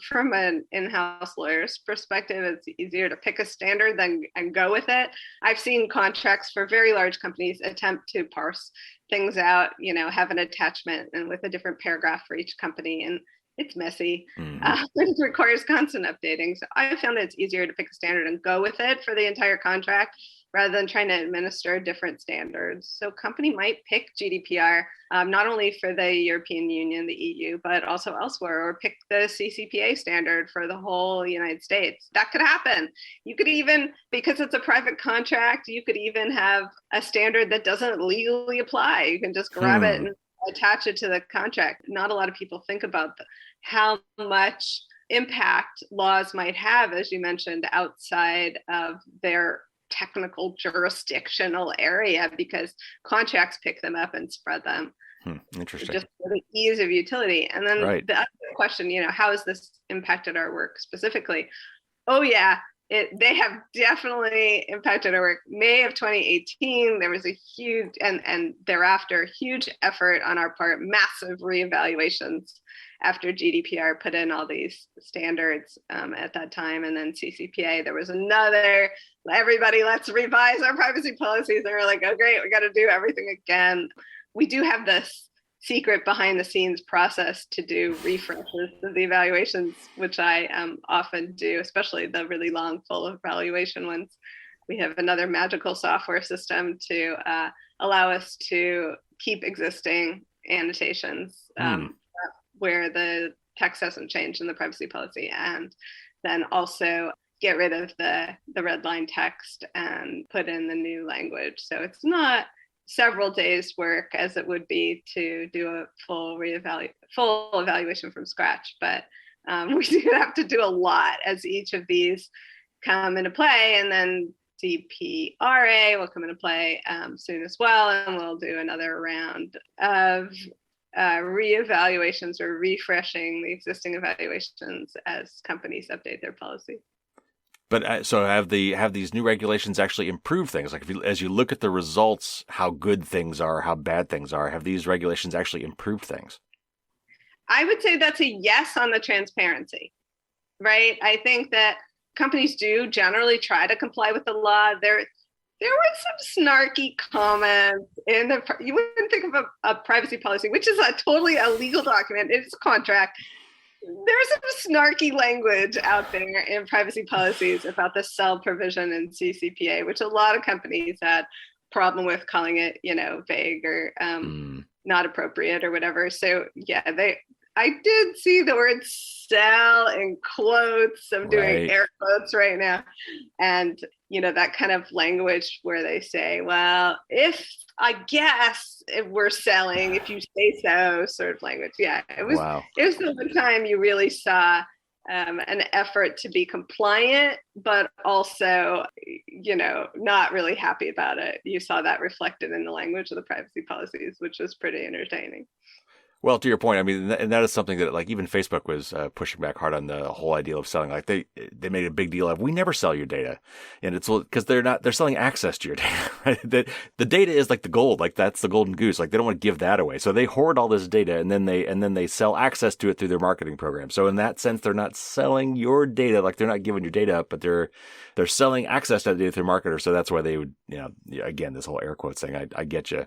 from an in-house lawyer's perspective, it's easier to pick a standard and go with it. I've seen contracts for very large companies attempt to parse things out, have an attachment and with a different paragraph for each company, and it's messy. It requires constant updating. So I found that it's easier to pick a standard and go with it for the entire contract rather than trying to administer different standards. So company might pick GDPR, not only for the European Union, the EU, but also elsewhere, or pick the CCPA standard for the whole United States. That could happen. You could even, because it's a private contract, you could even have a standard that doesn't legally apply. You can just grab it and attach it to the contract. Not a lot of people think about how much impact laws might have, as you mentioned, outside of their technical jurisdictional area, because contracts pick them up and spread them. Interesting. Just for the ease of utility. And then the other question, how has this impacted our work specifically? Oh yeah, they have definitely impacted our work. May of 2018, there was a huge, and thereafter, huge effort on our part, massive reevaluations after GDPR put in all these standards at that time. And then CCPA, there was another, everybody, let's revise our privacy policies. And we're like, oh great, we got to do everything again. We do have this secret behind the scenes process to do refreshes of the evaluations, which I often do, especially the really long, full evaluation ones. We have another magical software system to allow us to keep existing annotations where the text hasn't changed in the privacy policy, and then also get rid of the red line text and put in the new language. So it's not several days work as it would be to do a full evaluation from scratch, but we do have to do a lot as each of these come into play. And then Ccpra will come into play soon as well, and we'll do another round of reevaluations or refreshing the existing evaluations as companies update their policy. But so have these new regulations actually improved things? Like as you look at the results, how good things are, how bad things are, have these regulations actually improved things? I would say that's a yes on the transparency, right? I think that companies do generally try to comply with the law. There were some snarky comments in you wouldn't think of a privacy policy, which is a totally illegal document. It's a contract. There's some snarky language out there in privacy policies about the sell provision in CCPA, which a lot of companies had problem with calling it, vague or not appropriate or whatever. So yeah, I did see the word sell in quotes. I'm doing air quotes right now. And, that kind of language where they say, well, if we're selling, if you say so, sort of language. Yeah, it was the one time you really saw an effort to be compliant, but also, not really happy about it. You saw that reflected in the language of the privacy policies, which was pretty entertaining. Well, to your point, I mean, and that is something that like even Facebook was pushing back hard on the whole idea of selling. Like they made a big deal of, we never sell your data, and it's because they're selling access to your data. Right? The data is like the gold, like that's the golden goose. Like they don't want to give that away, so they hoard all this data, and then they sell access to it through their marketing program. So in that sense, they're not selling your data, like they're not giving your data up, but they're selling access to that data through marketers. So that's why they would, again, this whole air quotes thing. I get you.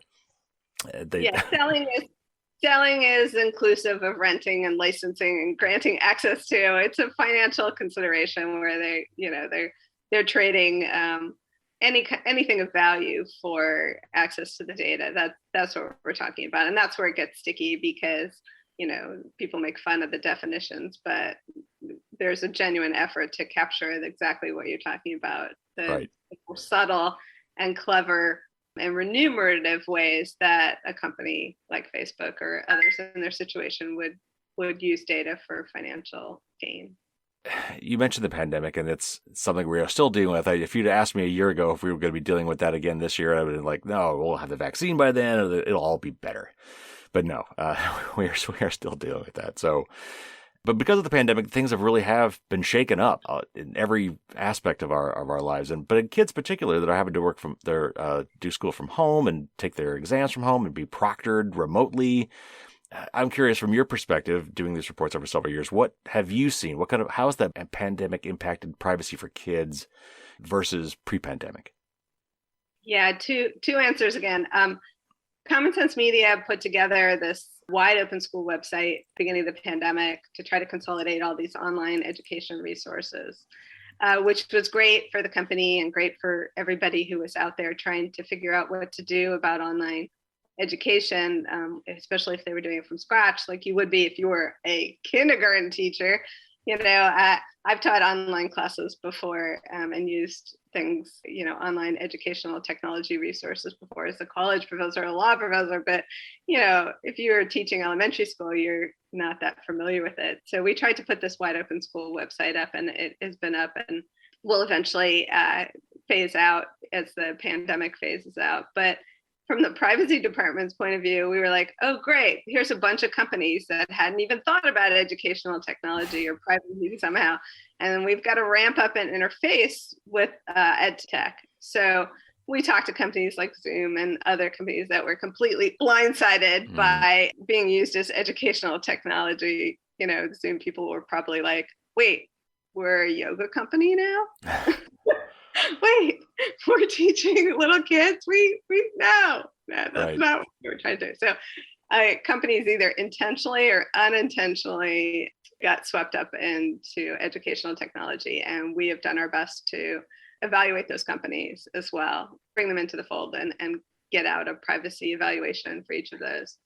Selling is inclusive of renting and licensing and granting access to. It's a financial consideration where they're trading anything of value for access to the data. That's what we're talking about, and that's where it gets sticky because people make fun of the definitions, but there's a genuine effort to capture exactly what you're talking about, the more subtle and clever and remunerative ways that a company like Facebook or others in their situation would use data for financial gain. You mentioned the pandemic, and it's something we're still dealing with. If you'd asked me a year ago if we were going to be dealing with that again this year, I would have been like, no, we'll have the vaccine by then, or it'll all be better. But no, we are still dealing with that. So, but because of the pandemic, things have been shaken up in every aspect of our lives, but in kids particular that are having to work from do school from home and take their exams from home and be proctored remotely. I'm curious, from your perspective, doing these reports over several years, what have you seen? How has that pandemic impacted privacy for kids versus pre-pandemic? Yeah, two answers again. Common Sense Media put together this wide open school website beginning of the pandemic to try to consolidate all these online education resources, which was great for the company and great for everybody who was out there trying to figure out what to do about online education, especially if they were doing it from scratch, like you would be if you were a kindergarten teacher. I've taught online classes before and used things, online educational technology resources before as a college professor, a law professor. But, if you're teaching elementary school, you're not that familiar with it. So we tried to put this wide open school website up, and it has been up and will eventually phase out as the pandemic phases out. But from the privacy department's point of view, we were like, oh, great. Here's a bunch of companies that hadn't even thought about educational technology or privacy somehow. And we've got to ramp up an interface with edtech. So we talked to companies like Zoom and other companies that were completely blindsided by being used as educational technology. Zoom people were probably like, wait, we're a yoga company now? Wait, we're teaching little kids? No, that's not what we were trying to do. So companies either intentionally or unintentionally got swept up into educational technology, and we have done our best to evaluate those companies as well, bring them into the fold and get out a privacy evaluation for each of those.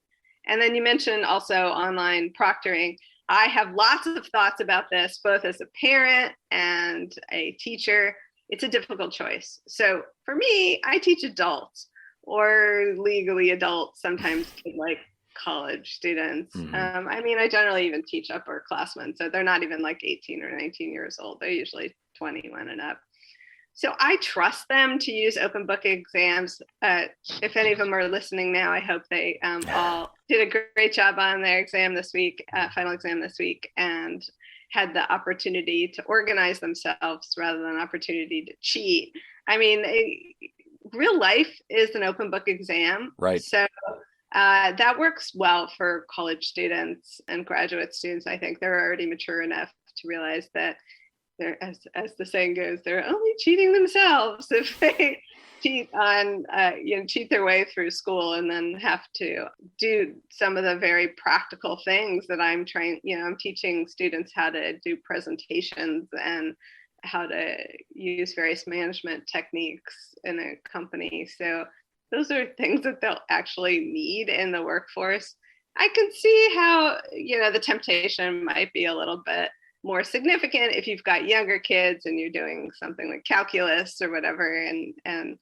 And then you mentioned also online proctoring. I have lots of thoughts about this, both as a parent and a teacher. It's a difficult choice. So for me, I teach adults or legally adults, sometimes like college students. I generally even teach upperclassmen, so they're not even like 18 or 19 years old. They're usually 21 and up. So I trust them to use open book exams. If any of them are listening now, I hope they all did a great job on their exam this week, final exam this week, and had the opportunity to organize themselves rather than an opportunity to cheat. Real life is an open book exam. Right. So that works well for college students and graduate students. I think they're already mature enough to realize that they're, as the saying goes, they're only cheating themselves if they cheat their way through school and then have to do some of the very practical things that I'm teaching students how to do presentations and how to use various management techniques in a company. So those are things that they'll actually need in the workforce. I can see how, the temptation might be a little bit more significant if you've got younger kids and you're doing something like calculus or whatever. And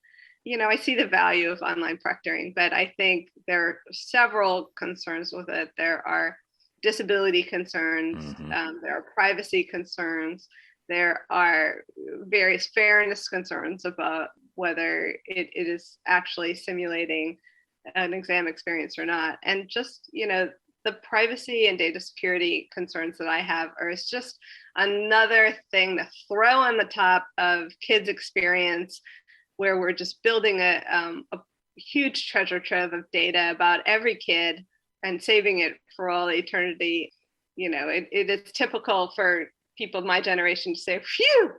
I see the value of online proctoring, but I think there are several concerns with it. There are disability concerns, there are privacy concerns, there are various fairness concerns about whether it is actually simulating an exam experience or not. And just, the privacy and data security concerns that I have are just another thing to throw on the top of kids' experience, where we're just building a huge treasure trove of data about every kid and saving it for all eternity. It is typical for people of my generation to say, phew,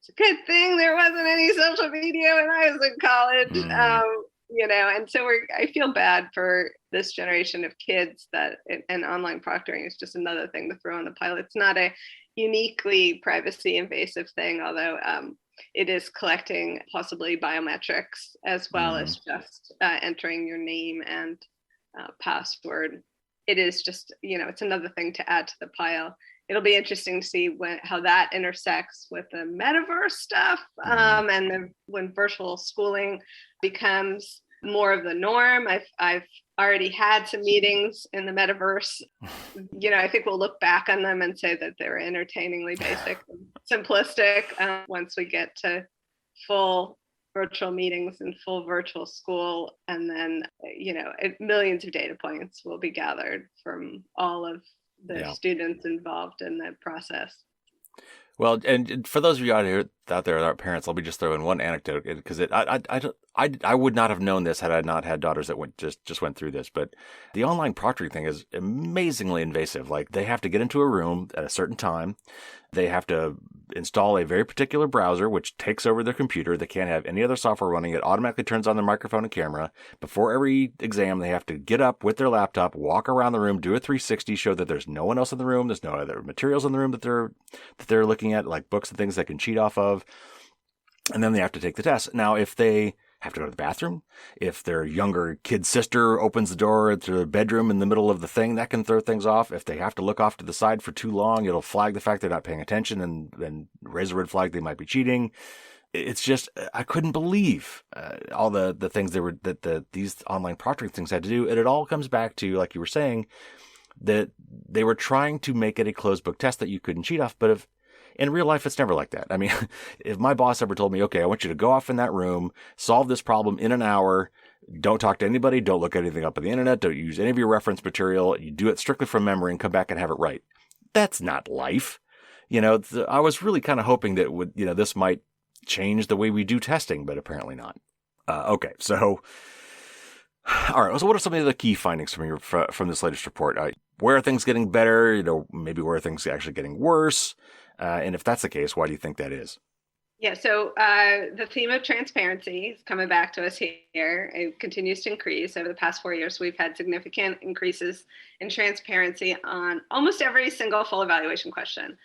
it's a good thing there wasn't any social media when I was in college. And so I feel bad for this generation of kids and online proctoring is just another thing to throw in the pile. It's not a uniquely privacy invasive thing, although it is collecting possibly biometrics as well as just entering your name and password. It is just, it's another thing to add to the pile. It'll be interesting to see how that intersects with the metaverse stuff, and when virtual schooling becomes more of the norm. I've already had some meetings in the metaverse. I think we'll look back on them and say that they're entertainingly basic and simplistic once we get to full virtual meetings and full virtual school. And then, millions of data points will be gathered from all of the students involved in the process. Well, and for those of you out there that aren't parents, let me just throw in one anecdote, because I would not have known this had I not had daughters that just went through this. But the online proctoring thing is amazingly invasive. Like, they have to get into a room at a certain time. They have to install a very particular browser, which takes over their computer. They can't have any other software running. It automatically turns on their microphone and camera. Before every exam, they have to get up with their laptop, walk around the room, do a 360, show that there's no one else in the room. There's no other materials in the room that they're looking at, like books and things they can cheat off of. And then they have to take the test. Now, if they have to go to the bathroom, if their younger kid sister opens the door to the bedroom in the middle of the thing, that can throw things off. If they have to look off to the side for too long, it'll flag the fact they're not paying attention and raise a red flag they might be cheating. It's just, I couldn't believe all the things these online proctoring things had to do. And it all comes back to, like you were saying, that they were trying to make it a closed book test that you couldn't cheat off. But in real life, it's never like that. I mean, if my boss ever told me, okay, I want you to go off in that room, solve this problem in an hour, don't talk to anybody, don't look anything up on the internet, don't use any of your reference material, you do it strictly from memory and come back and have it right. That's not life. I was really kind of hoping that this might change the way we do testing, but apparently not. Okay, so, all right. So what are some of the key findings from this latest report? Where are things getting better? Maybe where are things actually getting worse? And if that's the case, why do you think that is? Yeah, so the theme of transparency is coming back to us here. It continues to increase. Over the past 4 years, we've had significant increases in transparency on almost every single full evaluation question.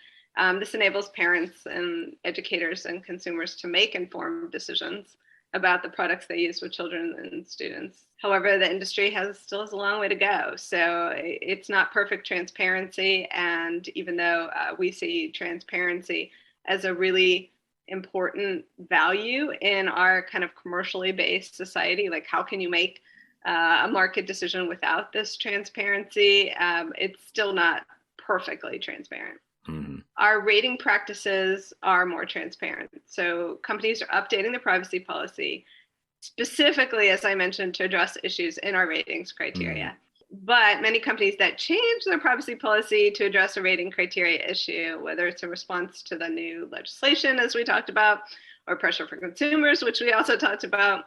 This enables parents and educators and consumers to make informed decisions about the products they use with children and students. However, the industry still has a long way to go. So it's not perfect transparency. And even though we see transparency as a really important value in our kind of commercially based society, like how can you make a market decision without this transparency? It's still not perfectly transparent. Mm-hmm. Our rating practices are more transparent. So companies are updating their privacy policy specifically, as I mentioned, to address issues in our ratings criteria. Mm-hmm. But many companies that change their privacy policy to address a rating criteria issue, whether it's in response to the new legislation, as we talked about, or pressure from consumers, which we also talked about,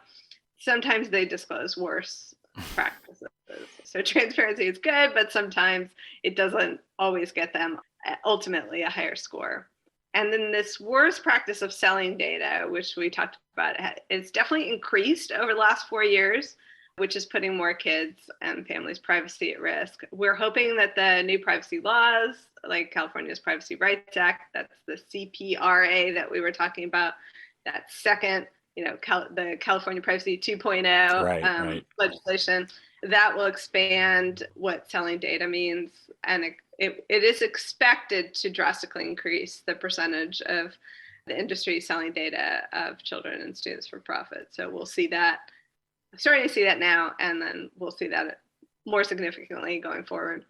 sometimes they disclose worse practices. So transparency is good, but sometimes it doesn't always get them ultimately a higher score. And then this worst practice of selling data, which we talked about, it's definitely increased over the last 4 years, which is putting more kids and families' privacy at risk. We're hoping that the new privacy laws, like California's Privacy Rights Act, that's the Ccpra that we were talking about, that second the California Privacy 2.0 Right. legislation, that will expand what selling data means. And it is expected to drastically increase the percentage of the industry selling data of children and students for profit. So we'll see that, starting to see that now, and then we'll see that more significantly going forward.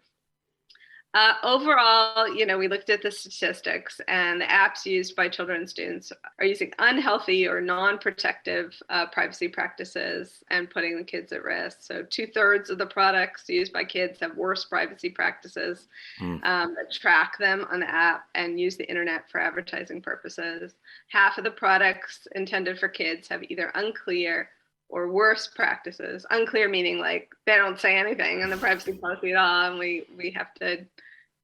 Overall, we looked at the statistics, and the apps used by children and students are using unhealthy or non-protective privacy practices and putting the kids at risk. So 2/3 of the products used by kids have worse privacy practices that track them on the app and use the internet for advertising purposes. Half of the products intended for kids have either unclear or worse practices. Unclear meaning like they don't say anything in the privacy policy at all, and we have to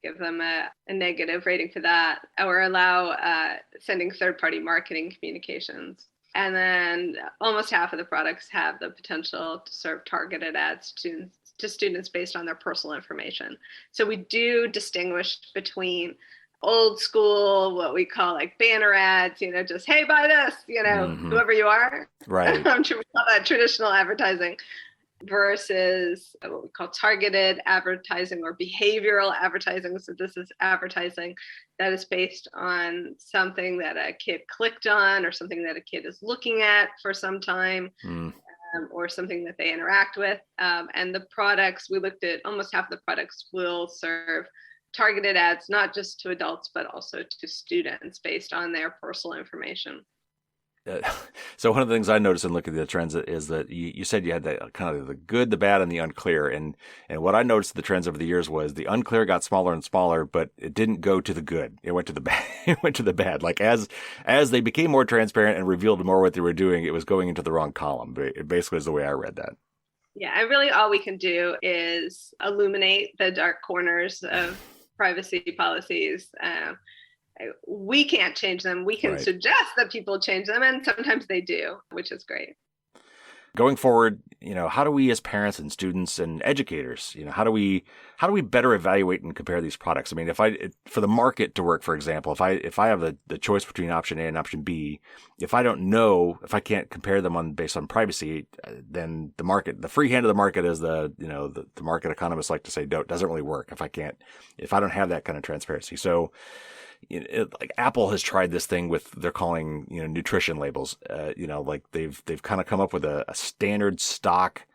give them a negative rating for that, or allow sending third-party marketing communications. And then almost half of the products have the potential to serve targeted ads to students based on their personal information. So we do distinguish between old school, what we call like banner ads, just, hey, buy this, whoever you are. Right. I'm sure we call that traditional advertising, versus what we call targeted advertising or behavioral advertising. So this is advertising that is based on something that a kid clicked on or something that a kid is looking at for some time. Or something that they interact with. And the products, we looked at almost half of the products will serve targeted ads, not just to adults, but also to students based on their personal information. So one of the things I noticed in looking at the trends is that you said you had that kind of the good, the bad, and the unclear. And what I noticed the trends over the years was the unclear got smaller and smaller, but it didn't go to the good. It went to the bad. It went to the bad. Like as they became more transparent and revealed more what they were doing, it was going into the wrong column. It basically is the way I read that. Yeah, and really all we can do is illuminate the dark corners of privacy policies. We can't change them. We can suggest that people change them, and sometimes they do, which is great. Going forward, how do we as parents and students and educators, how do we better evaluate and compare these products? I mean, for the market to work, for example, if I have the choice between option A and option B, if I don't know, if I can't compare them based on privacy, then the free hand of the market, as the market economists like to say, doesn't really work if I don't have that kind of transparency. So, like Apple has tried this thing with they're calling nutrition labels. Like they've kind of come up with a standard stock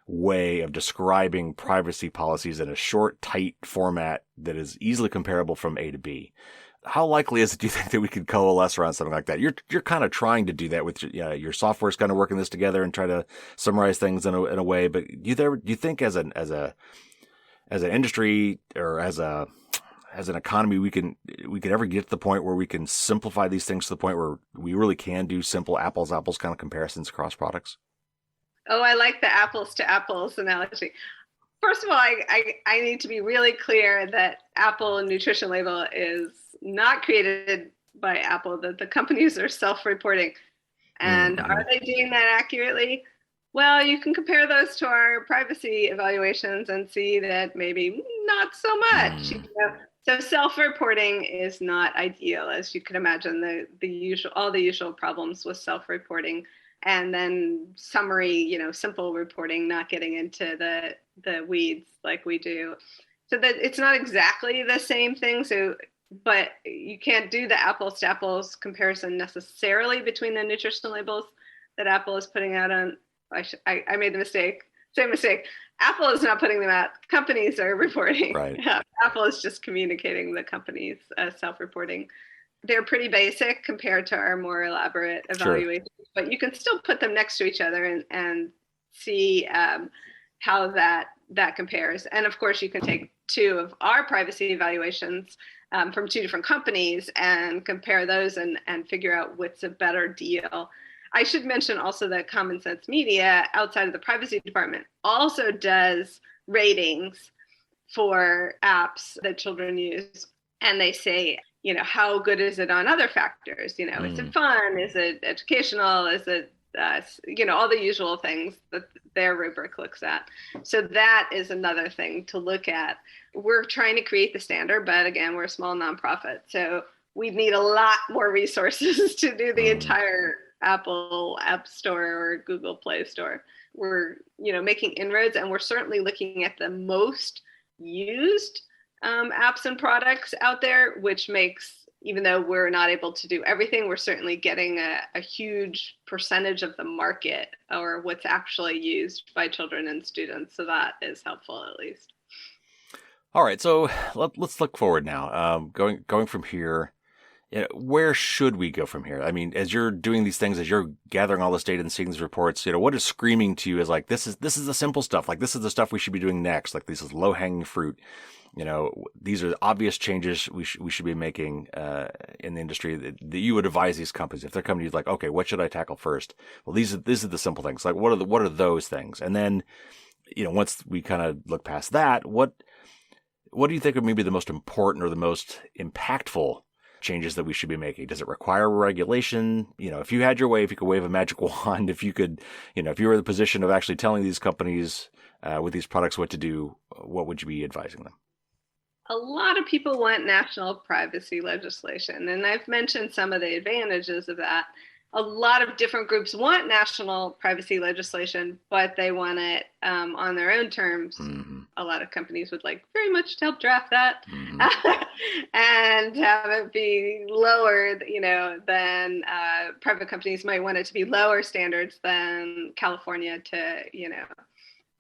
way of describing privacy policies in a short, tight format that is easily comparable from A to B. How likely is it, do you think, that we could coalesce around something like that? You're kind of trying to do that with your software's kind of working this together and try to summarize things in a way. But do you think as an industry or as an economy, we could ever get to the point where we can simplify these things to the point where we really can do simple apples kind of comparisons across products? Oh, I like the apples to apples analogy. First of all, I need to be really clear that Apple nutrition label is not created by Apple, that the companies are self-reporting. And are they doing that accurately? Well, you can compare those to our privacy evaluations and see that maybe not so much. So self-reporting is not ideal, as you can imagine. All the usual problems with self-reporting, and then summary, simple reporting, not getting into the weeds like we do. So that it's not exactly the same thing. But you can't do the apples to apples comparison necessarily between the nutritional labels that Apple is putting out on. I made the mistake. Same mistake. Apple is not putting them out. Companies are reporting. Right. Apple is just communicating the company's self-reporting. They're pretty basic compared to our more elaborate evaluations, but you can still put them next to each other and see how that compares. And of course, you can take two of our privacy evaluations from two different companies and compare those and figure out what's a better deal. I should mention also that Common Sense Media, outside of the privacy department, also does ratings for apps that children use. And they say, how good is it on other factors? Is it fun? Is it educational? Is it, all the usual things that their rubric looks at. So that is another thing to look at. We're trying to create the standard, but again, we're a small nonprofit. So we need a lot more resources to do the entire Apple App Store or Google Play Store. We're, making inroads, and we're certainly looking at the most used apps and products out there, which makes, even though we're not able to do everything, we're certainly getting a huge percentage of the market, or what's actually used by children and students. So that is helpful, at least. All right, so let's look forward now. Going from here, where should we go from here? I mean, as you're doing these things, as you're gathering all this data and seeing these reports, what is screaming to you as like, this is the simple stuff. Like, this is the stuff we should be doing next. Like, this is low hanging fruit. These are obvious changes we should be making in the industry that you would advise these companies if they're coming to you like, okay, what should I tackle first? Well, these are the simple things. Like, what are those things? And then, once we kind of look past that, what do you think are maybe the most important or the most impactful changes that we should be making? Does it require regulation? If you had your way, if you could wave a magic wand, if you could, if you were in the position of actually telling these companies with these products what to do, what would you be advising them? A lot of people want national privacy legislation, and I've mentioned some of the advantages of that. A lot of different groups want national privacy legislation, but they want it on their own terms. Mm-hmm. A lot of companies would like very much to help draft that, mm-hmm. and have it be lower, than private companies might want it to be lower standards than California to,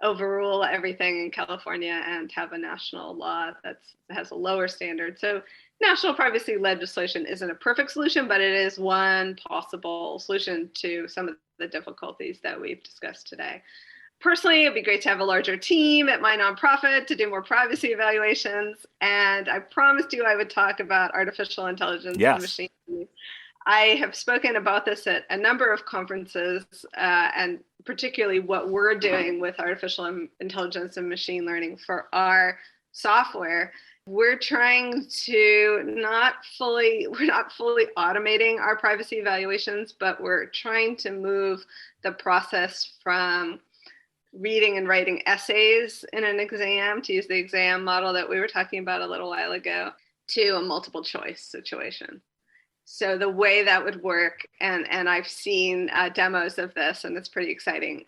overrule everything in California and have a national law that has a lower standard. So national privacy legislation isn't a perfect solution, but it is one possible solution to some of the difficulties that we've discussed today. Personally, it'd be great to have a larger team at my nonprofit to do more privacy evaluations. And I promised you I would talk about artificial intelligence and machine learning. I have spoken about this at a number of conferences, and particularly what we're doing with artificial intelligence and machine learning for our software. We're trying to we're not fully automating our privacy evaluations, but we're trying to move the process from reading and writing essays in an exam, to use the exam model that we were talking about a little while ago, to a multiple choice situation. So the way that would work, and I've seen demos of this, and it's pretty exciting.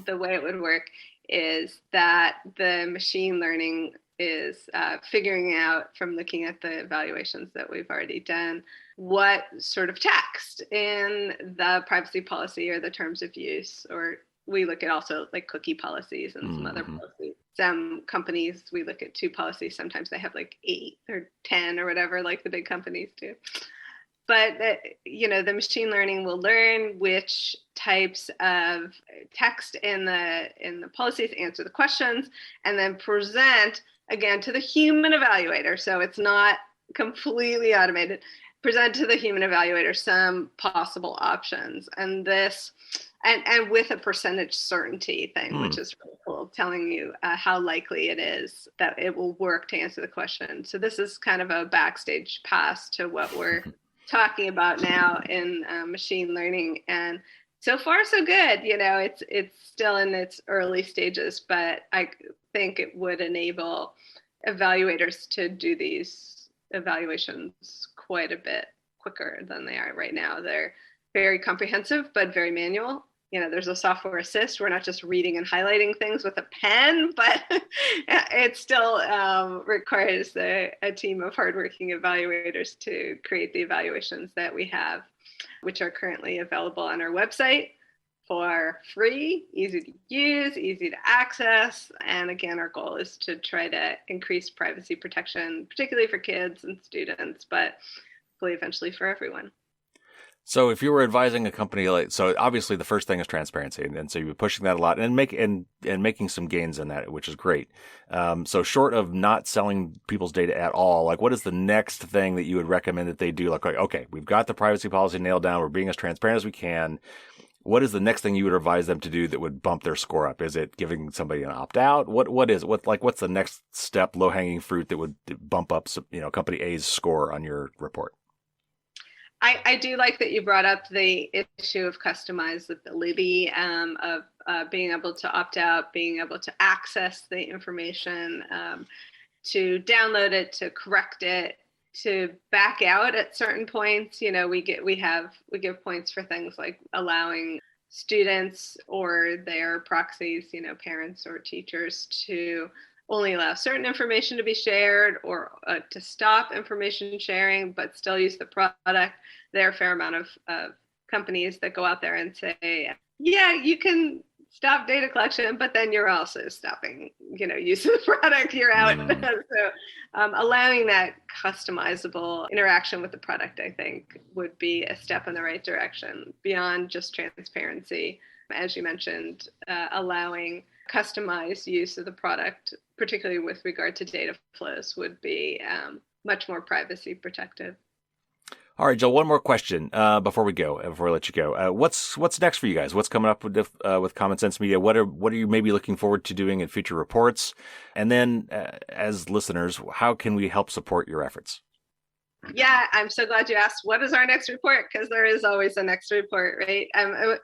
The way it would work is that the machine learning is figuring out, from looking at the evaluations that we've already done, what sort of text in the privacy policy or the terms of use, or we look at also like cookie policies and some other policies. Some companies, we look at 2 policies. Sometimes they have like 8 or 10 or whatever, like the big companies do. But the machine learning will learn which types of text in the policies answer the questions, and then present again to the human evaluator. So it's not completely automated. Present to the human evaluator some possible options, and this, and with a percentage certainty thing, which is really cool, telling you how likely it is that it will work to answer the question. So this is kind of a backstage pass to what we're talking about now in machine learning, and so far so good. It's still in its early stages, but I think it would enable evaluators to do these evaluations quite a bit quicker than they are right now. They're very comprehensive, but very manual. There's a software assist. We're not just reading and highlighting things with a pen, but it still requires a team of hardworking evaluators to create the evaluations that we have, which are currently available on our website for free, easy to use, easy to access. And again, our goal is to try to increase privacy protection, particularly for kids and students, but hopefully eventually for everyone. So if you were advising a company, so obviously the first thing is transparency, and so you've been pushing that a lot and making some gains in that, which is great. So short of not selling people's data at all, like what is the next thing that you would recommend that they do? Like, okay, we've got the privacy policy nailed down. We're being as transparent as we can. What is the next thing you would advise them to do that would bump their score up? Is it giving somebody an opt out? What's the next step, low hanging fruit that would bump up, company A's score on your report? I do like that you brought up the issue of customizability, of being able to opt out, being able to access the information, to download it, to correct it. to back out at certain points. We give points for things like allowing students or their proxies, parents or teachers, to only allow certain information to be shared, or to stop information sharing but still use the product. There are a fair amount of companies that go out there and say, yeah, you can stop data collection, but then you're also stopping, use of the product. You're out. So allowing that customizable interaction with the product, I think, would be a step in the right direction beyond just transparency. As you mentioned, allowing customized use of the product, particularly with regard to data flows, would be much more privacy protective. All right, Jill, one more question before we let you go. What's next for you guys? What's coming up with Common Sense Media? What are you maybe looking forward to doing in future reports? And then as listeners, how can we help support your efforts? Yeah, I'm so glad you asked. What is our next report? Because there is always a next report, right?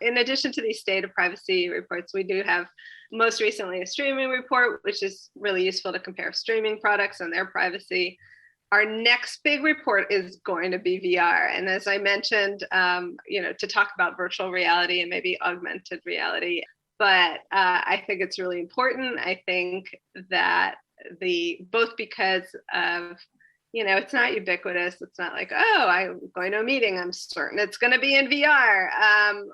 In addition to these data privacy reports, we do have most recently a streaming report, which is really useful to compare streaming products and their privacy. Our next big report is going to be VR. And as I mentioned, to talk about virtual reality and maybe augmented reality. But I think it's really important. I think that both because of, it's not ubiquitous. It's not like, oh, I'm going to a meeting, I'm certain it's going to be in VR,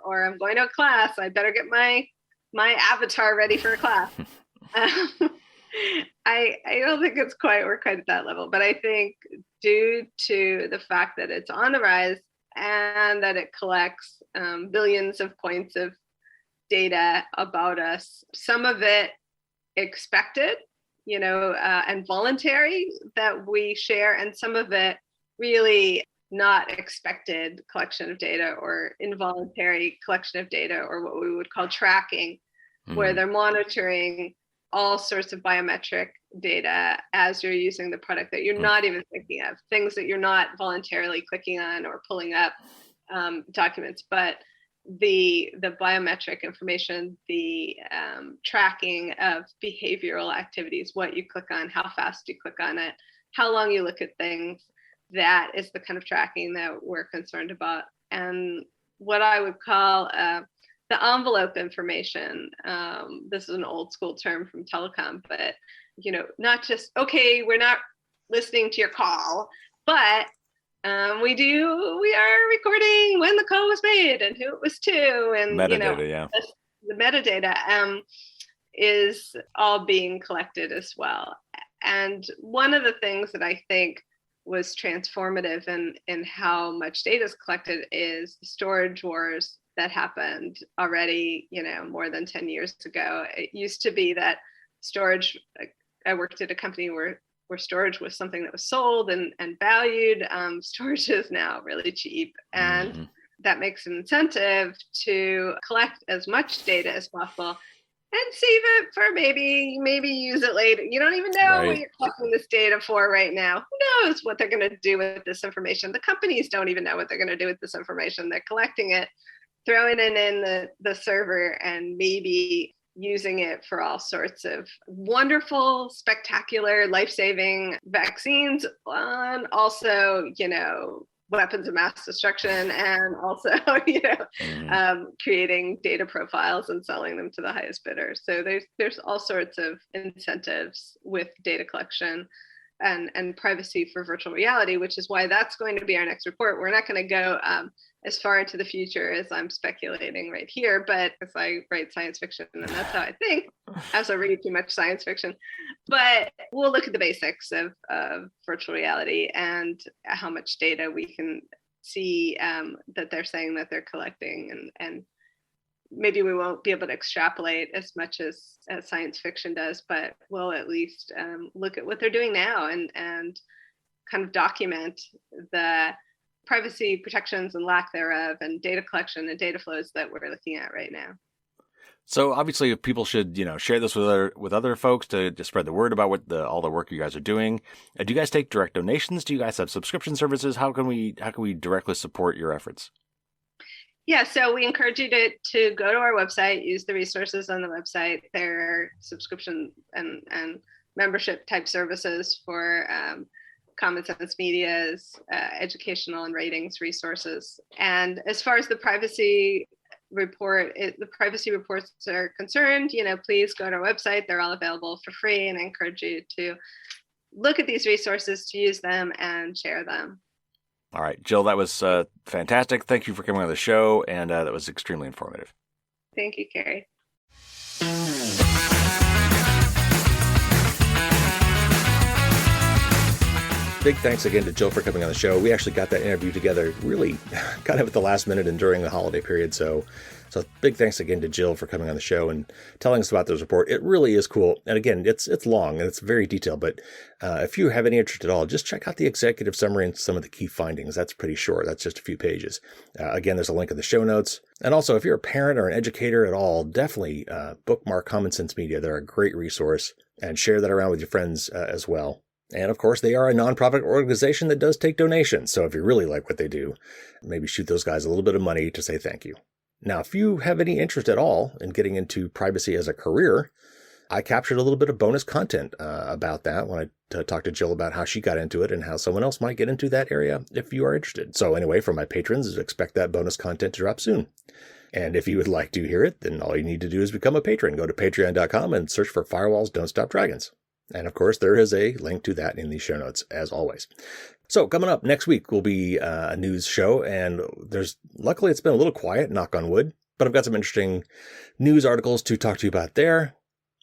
or I'm going to a class, I better get my avatar ready for a class. I don't think we're quite at that level, but I think due to the fact that it's on the rise and that it collects billions of points of data about us, some of it expected, and voluntary that we share, and some of it really not expected collection of data, or involuntary collection of data, or what we would call tracking, where they're monitoring all sorts of biometric data as you're using the product that you're not even thinking of, things that you're not voluntarily clicking on or pulling up documents, but the biometric information, the tracking of behavioral activities, what you click on, how fast you click on it, how long you look at things. That is the kind of tracking that we're concerned about. And what I would call the envelope information. This is an old school term from telecom, but not just, okay, we're not listening to your call, but we are recording when the call was made and who it was to, and metadata, the metadata is all being collected as well. And one of the things that I think was transformative in how much data is collected is the storage wars that happened already, more than 10 years ago. It used to be that storage, I worked at a company where storage was something that was sold and valued. Storage is now really cheap. And that makes an incentive to collect as much data as possible and save it for maybe use it later. You don't even know what you're collecting this data for right now. Who knows what they're going to do with this information? The companies don't even know what they're going to do with this information. They're collecting it, throwing it in the server, and maybe using it for all sorts of wonderful, spectacular, life-saving vaccines, and also, weapons of mass destruction, and also, creating data profiles and selling them to the highest bidder. So there's all sorts of incentives with data collection and privacy for virtual reality, which is why that's going to be our next report. We're not going to go as far into the future as I'm speculating right here, but as I write science fiction, and that's how I think, as I read too much science fiction. But we'll look at the basics of virtual reality and how much data we can see that they're saying that they're collecting, and maybe we won't be able to extrapolate as much as science fiction does, but we'll at least look at what they're doing now and kind of document the privacy protections and lack thereof, and data collection and data flows that we're looking at right now. So obviously, people should share this with other folks to spread the word about all the work you guys are doing. Do you guys take direct donations? Do you guys have subscription services? How can we directly support your efforts? Yeah, so we encourage you to go to our website, use the resources on the website. There are subscription and membership type services for Common Sense Media's educational and ratings resources. And as far as the privacy reports are concerned, please go to our website. They're all available for free, and I encourage you to look at these resources, to use them and share them. All right, Jill, that was fantastic. Thank you for coming on the show, and that was extremely informative. Thank you, Carrie. Big thanks again to Jill for coming on the show. We actually got that interview together really kind of at the last minute and during the holiday period. So big thanks again to Jill for coming on the show and telling us about this report. It really is cool. And again, it's long and it's very detailed, but if you have any interest at all, just check out the executive summary and some of the key findings. That's pretty short. That's just a few pages. Again, there's a link in the show notes. And also, if you're a parent or an educator at all, definitely bookmark Common Sense Media. They're a great resource, and share that around with your friends as well. And of course, they are a nonprofit organization that does take donations. So if you really like what they do, maybe shoot those guys a little bit of money to say thank you. Now, if you have any interest at all in getting into privacy as a career, I captured a little bit of bonus content about that when I talked to Jill about how she got into it and how someone else might get into that area if you are interested. So anyway, for my patrons, expect that bonus content to drop soon. And if you would like to hear it, then all you need to do is become a patron. Go to patreon.com and search for Firewalls Don't Stop Dragons. And of course, there is a link to that in the show notes, as always. So coming up next week will be a news show, and luckily it's been a little quiet, knock on wood, but I've got some interesting news articles to talk to you about there.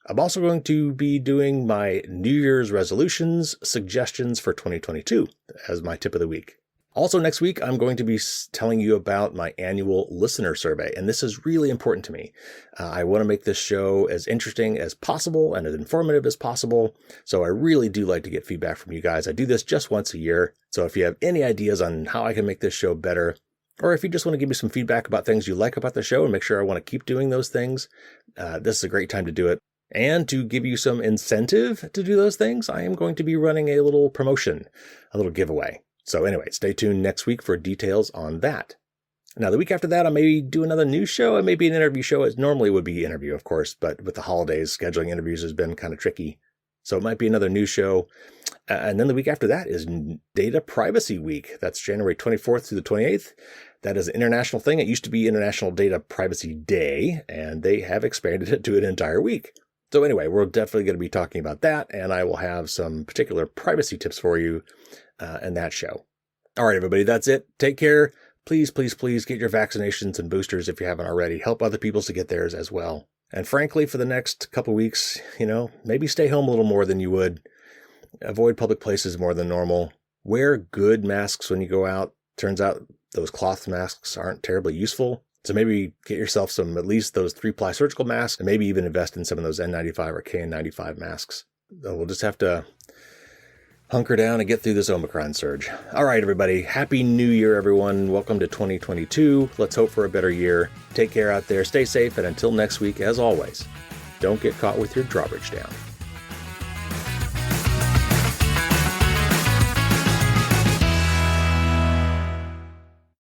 I'm also going to be doing my New Year's resolutions suggestions for 2022 as my tip of the week. Also next week, I'm going to be telling you about my annual listener survey, and this is really important to me. I want to make this show as interesting as possible and as informative as possible, so I really do like to get feedback from you guys. I do this just once a year, so if you have any ideas on how I can make this show better, or if you just want to give me some feedback about things you like about the show and make sure I want to keep doing those things, this is a great time to do it. And to give you some incentive to do those things, I am going to be running a little promotion, a little giveaway. So anyway, stay tuned next week for details on that. Now, the week after that, I may do another news show. It may be an interview show. It normally would be interview, of course, but with the holidays, scheduling interviews has been kind of tricky. So it might be another news show. And then the week after that is Data Privacy Week. That's January 24th through the 28th. That is an international thing. It used to be International Data Privacy Day, and they have expanded it to an entire week. So anyway, we're definitely going to be talking about that, and I will have some particular privacy tips for you in that show. All right, everybody, that's it. Take care. Please, please, please get your vaccinations and boosters if you haven't already. Help other people to get theirs as well. And frankly, for the next couple weeks, maybe stay home a little more than you would. Avoid public places more than normal. Wear good masks when you go out. Turns out those cloth masks aren't terribly useful. So maybe get yourself at least those 3-ply surgical masks, and maybe even invest in some of those N95 or KN95 masks. We'll just have to hunker down and get through this Omicron surge. All right, everybody. Happy New Year, everyone. Welcome to 2022. Let's hope for a better year. Take care out there. Stay safe. And until next week, as always, don't get caught with your drawbridge down.